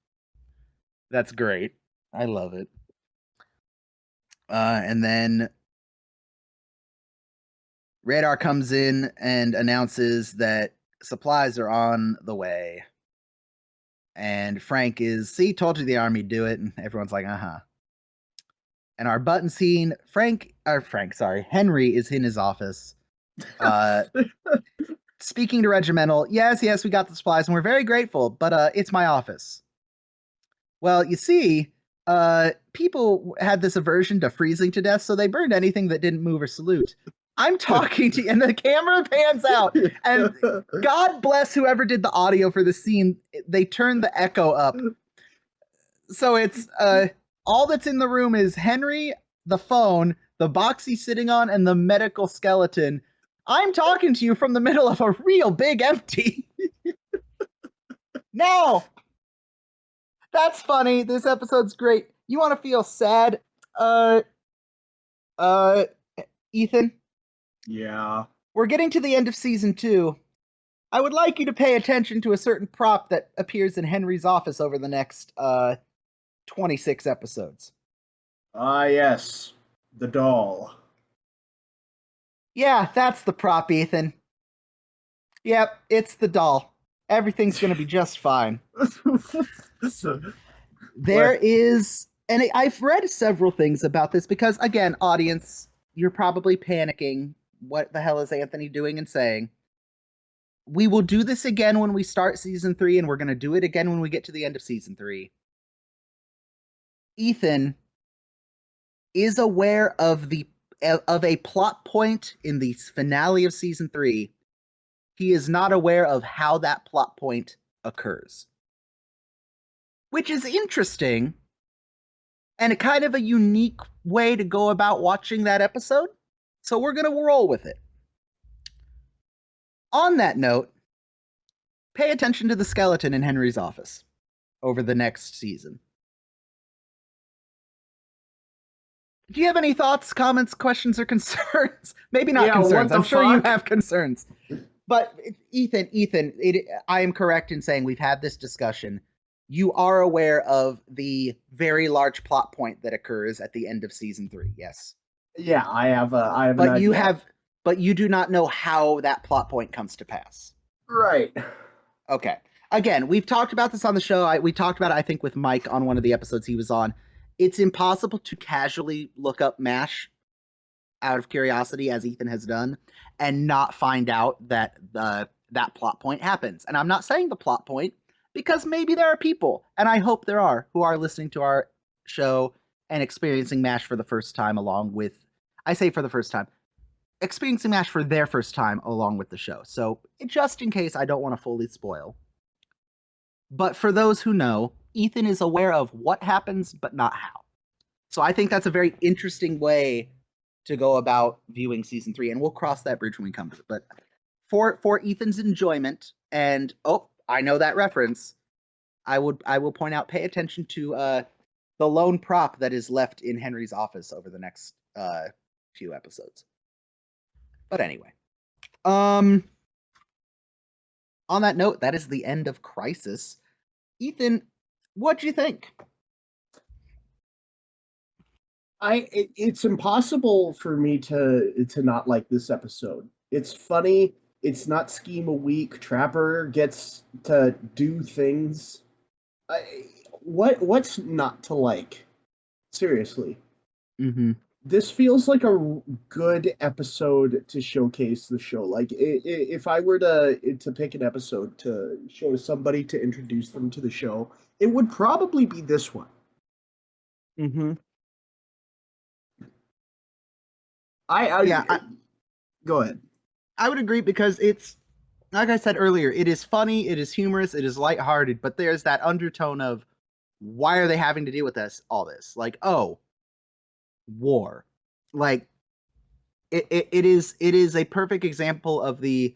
That's great. I love it. And then Radar comes in and announces that supplies are on the way. And Frank is, see, told you the army'd do it. And everyone's like, uh-huh. And our button scene, Henry is in his office. Speaking to Regimental, yes, we got the supplies and we're very grateful, but it's my office. Well, you see, people had this aversion to freezing to death, so they burned anything that didn't move or salute. I'm talking to you, and the camera pans out, and God bless whoever did the audio for the scene. They turned the echo up. So it's, all that's in the room is Henry, the phone, the box he's sitting on, and the medical skeleton. I'm talking to you from the middle of a real big empty. No! That's funny. This episode's great. You want to feel sad? Ethan? Yeah. We're getting to the end of season 2. I would like you to pay attention to a certain prop that appears in Henry's office over the next, 26 episodes. Ah, yes. The doll. Yeah, that's the prop, Ethan. Yep, it's the doll. Everything's going to be just fine. There is, and I've read several things about this because, again, audience, you're probably panicking. What the hell is Anthony doing and saying? We will do this again when we start season 3, and we're going to do it again when we get to the end of season 3. Ethan is aware of a plot point in the finale of season 3. He is not aware of how that plot point occurs, which is interesting and a kind of a unique way to go about watching that episode. So we're going to roll with it. On that note, pay attention to the skeleton in Henry's office over the next season. Do you have any thoughts, comments, questions, or concerns? Maybe not concerns. I'm sure you have concerns. But Ethan, I am correct in saying we've had this discussion. You are aware of the very large plot point that occurs at the end of season 3, yes? Yeah, I have. But you do not know how that plot point comes to pass. Right. Okay. Again, we've talked about this on the show. We talked about it, I think, with Mike on one of the episodes he was on. It's impossible to casually look up MASH out of curiosity, as Ethan has done, and not find out that that plot point happens. And I'm not saying the plot point, because maybe there are people, and I hope there are, who are listening to our show and experiencing MASH for the first time along with, I say for the first time, experiencing MASH for their first time along with the show. So just in case, I don't want to fully spoil. But for those who know, Ethan is aware of what happens, but not how. So I think that's a very interesting way to go about viewing season 3, and we'll cross that bridge when we come to it. But for Ethan's enjoyment, and I know that reference. I will point out, pay attention to the lone prop that is left in Henry's office over the next few episodes. But anyway, on that note, that is the end of Crisis. Ethan, what'd you think? It's impossible for me to not like this episode. It's funny. It's not scheme a week. Trapper gets to do things. What's not to like? Seriously. Mm-hmm. This feels like a good episode to showcase the show. Like, if I were to pick an episode to show somebody to introduce them to the show, it would probably be this one. Mm-hmm. Go ahead. I would agree, because it's, like I said earlier, it is funny, it is humorous, it is lighthearted, but there's that undertone of, why are they having to deal with all this? Like, war. Like, it is a perfect example of the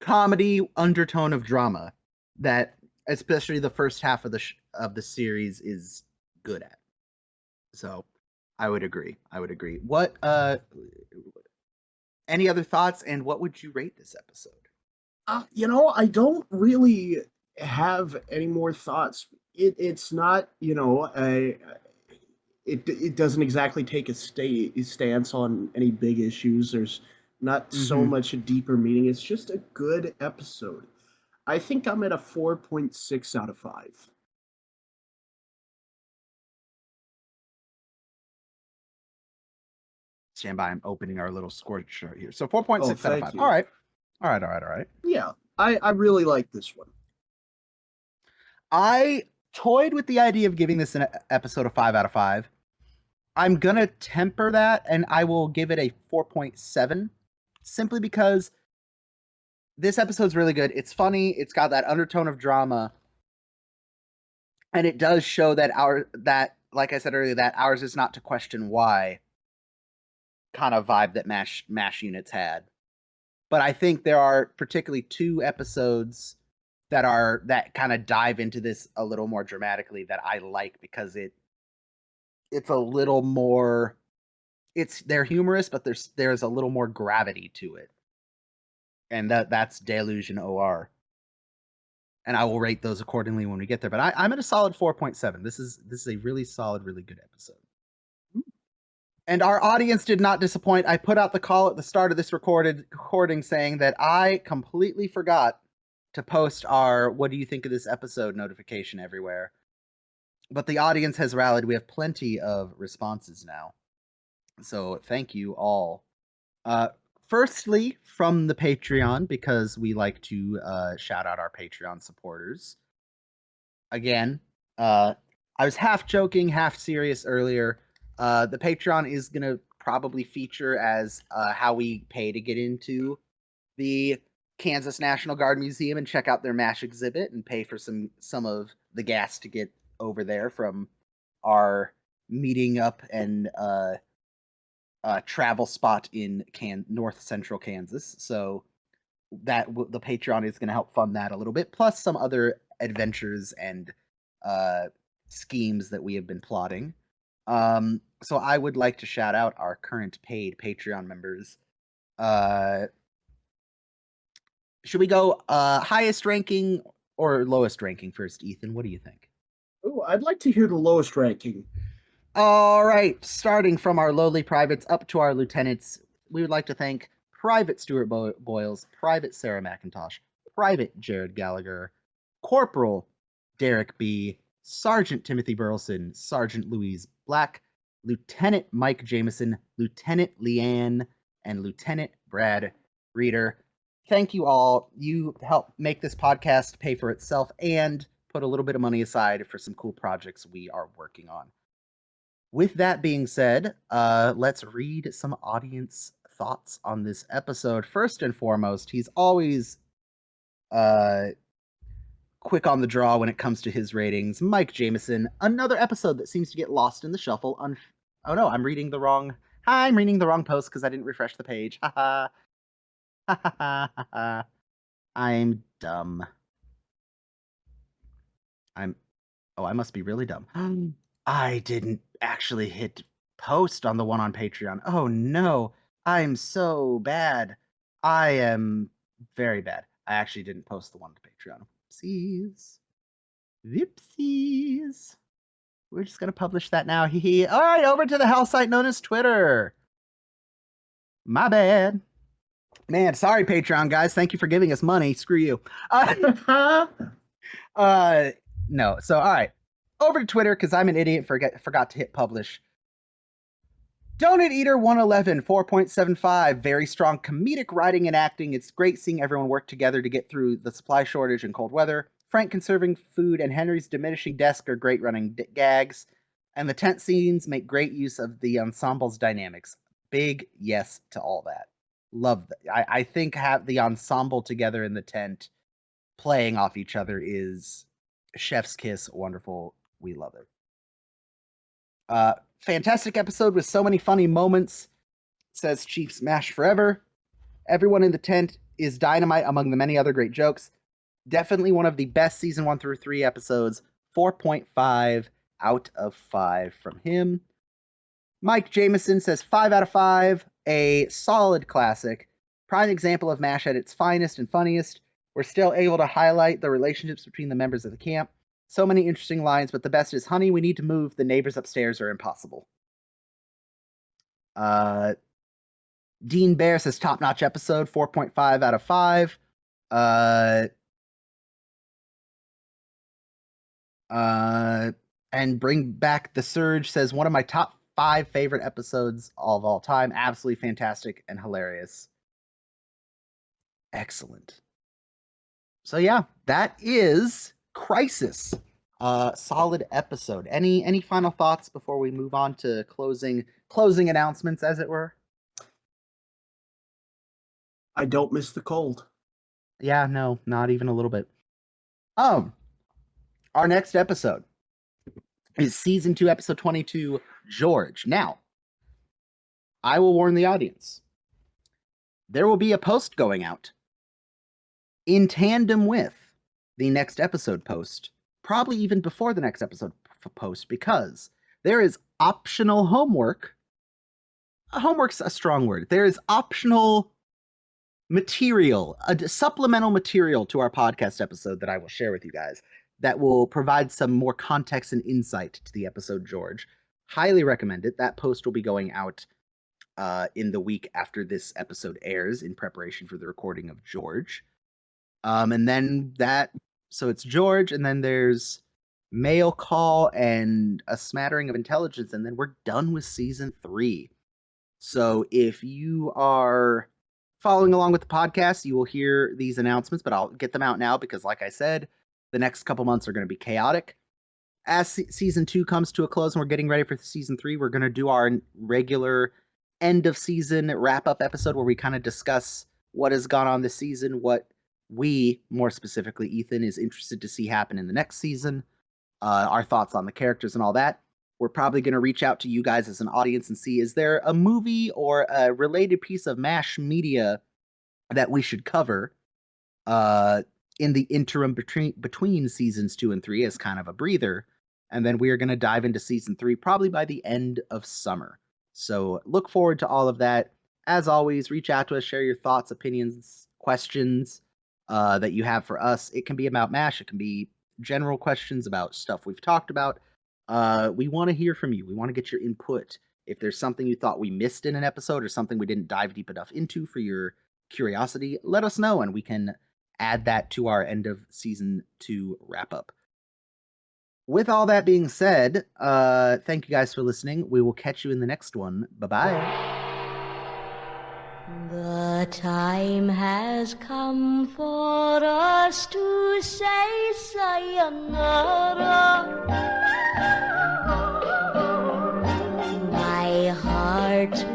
comedy undertone of drama that especially the first half of the series is good at. So I would agree. What any other thoughts, and what would you rate this episode? I don't really have any more thoughts. It's not, it doesn't exactly take a stance on any big issues. There's not so much a deeper meaning. It's just a good episode. I think I'm at a 4.6 out of 5. Stand by, I'm opening our little score chart here. So 4.6 out of 5. You. All right. Yeah, I really like this one. I toyed with the idea of giving this an episode a 5 out of 5. I'm gonna temper that, and I will give it a 4.7, simply because this episode's really good. It's funny. It's got that undertone of drama, and it does show that like I said earlier, that ours is not to question why kind of vibe that MASH units had. But I think there are particularly 2 episodes that kind of dive into this a little more dramatically that I like, because it's a little more, they're humorous, but there's a little more gravity to it. And that's Deluge and OR. And I will rate those accordingly when we get there. But I'm at a solid 4.7. This is a really solid, really good episode. And our audience did not disappoint. I put out the call at the start of this recording saying that I completely forgot to post our "What do you think of this episode?" notification everywhere. But the audience has rallied. We have plenty of responses now. So thank you all. Firstly, from the Patreon, because we like to shout out our Patreon supporters. Again, I was half joking, half serious earlier. The Patreon is going to probably feature as how we pay to get into the Kansas National Guard Museum and check out their MASH exhibit and pay for some of the gas to get over there from our meeting up and travel spot in north central Kansas. So that the Patreon is going to help fund that a little bit, plus some other adventures and schemes that we have been plotting. So I would like to shout out our current paid Patreon members. Should we go highest ranking or lowest ranking first, Ethan? What do you think? Oh, I'd like to hear the lowest ranking. All right, starting from our lowly privates up to our lieutenants, we would like to thank Private Stuart Boyles, Private Sarah McIntosh, Private Jared Gallagher, Corporal Derek B., Sergeant Timothy Burleson, Sergeant Louise Black, Lieutenant Mike Jameson, Lieutenant Leanne, and Lieutenant Brad Reeder. Thank you all. You help make this podcast pay for itself and put a little bit of money aside for some cool projects we are working on. With that being said, let's read some audience thoughts on this episode. First and foremost, he's always quick on the draw when it comes to his ratings. Mike Jameson, another episode that seems to get lost in the shuffle, Oh no, I'm reading the wrong. I'm reading the wrong post because I didn't refresh the page. Haha. Ha ha ha ha ha. I'm dumb. I'm. Oh, I must be really dumb. I didn't actually hit post on the one on Patreon. Oh no, I'm so bad. I am very bad. I actually didn't post the one to Patreon. Whoopsies. Whoopsies. We're just gonna publish that now. Hee hee. All right, over to the hell site known as Twitter. My bad. Man, sorry, Patreon guys. Thank you for giving us money. Screw you. No. So, all right. Over to Twitter because I'm an idiot. Forgot to hit publish. Donut Eater 111 4.75. Very strong comedic writing and acting. It's great seeing everyone work together to get through the supply shortage and cold weather. Frank conserving food and Henry's diminishing desk are great running gags. And the tent scenes make great use of the ensemble's dynamics. Big yes to all that. Love that. I think have the ensemble together in the tent playing off each other is chef's kiss. Wonderful. We love it. Fantastic episode with so many funny moments, says Chief Smash Forever. Everyone in the tent is dynamite among the many other great jokes. Definitely one of the best season 1 through 3 episodes. 4.5 out of 5 from him. Mike Jameson says 5 out of 5. A solid classic. Prime example of MASH at its finest and funniest. We're still able to highlight the relationships between the members of the camp. So many interesting lines, but the best is, honey, we need to move. The neighbors upstairs are impossible. Dean Bear says top-notch episode, 4.5 out of 5. And Bring Back the Surge says one of my top 5 favorite episodes of all time. Absolutely fantastic and hilarious. Excellent. So yeah, that is Crisis. Solid episode. Any final thoughts before we move on to closing announcements, as it were? I don't miss the cold. Yeah, no, not even a little bit. Our next episode is season 2, episode 22, George. Now, I will warn the audience. There will be a post going out in tandem with the next episode post, probably even before the next episode post, because there is optional homework. Homework's a strong word. There is optional material, a supplemental material to our podcast episode that I will share with you guys that will provide some more context and insight to the episode George. Highly recommend it. That post will be going out in the week after this episode airs in preparation for the recording of George. And then so it's George, and then there's Mail Call and a smattering of intelligence, and then we're done with season 3. So if you are following along with the podcast, you will hear these announcements, but I'll get them out now because, like I said, the next couple months are going to be chaotic. As season 2 comes to a close and we're getting ready for season 3, we're going to do our regular end of season wrap up episode where we kind of discuss what has gone on this season, what we, more specifically Ethan, is interested to see happen in the next season, our thoughts on the characters and all that. We're probably going to reach out to you guys as an audience and see, is there a movie or a related piece of MASH media that we should cover in the interim between seasons 2 and 3 as kind of a breather. And then we are going to dive into season 3 probably by the end of summer. So look forward to all of that. As always, reach out to us, share your thoughts, opinions, questions that you have for us. It can be about MASH. It can be general questions about stuff we've talked about. We want to hear from you. We want to get your input. If there's something you thought we missed in an episode or something we didn't dive deep enough into for your curiosity, let us know and we can add that to our end of season 2 wrap up. With all that being said, thank you guys for listening. We will catch you in the next one. Bye-bye. The time has come for us to say sayonara. My heart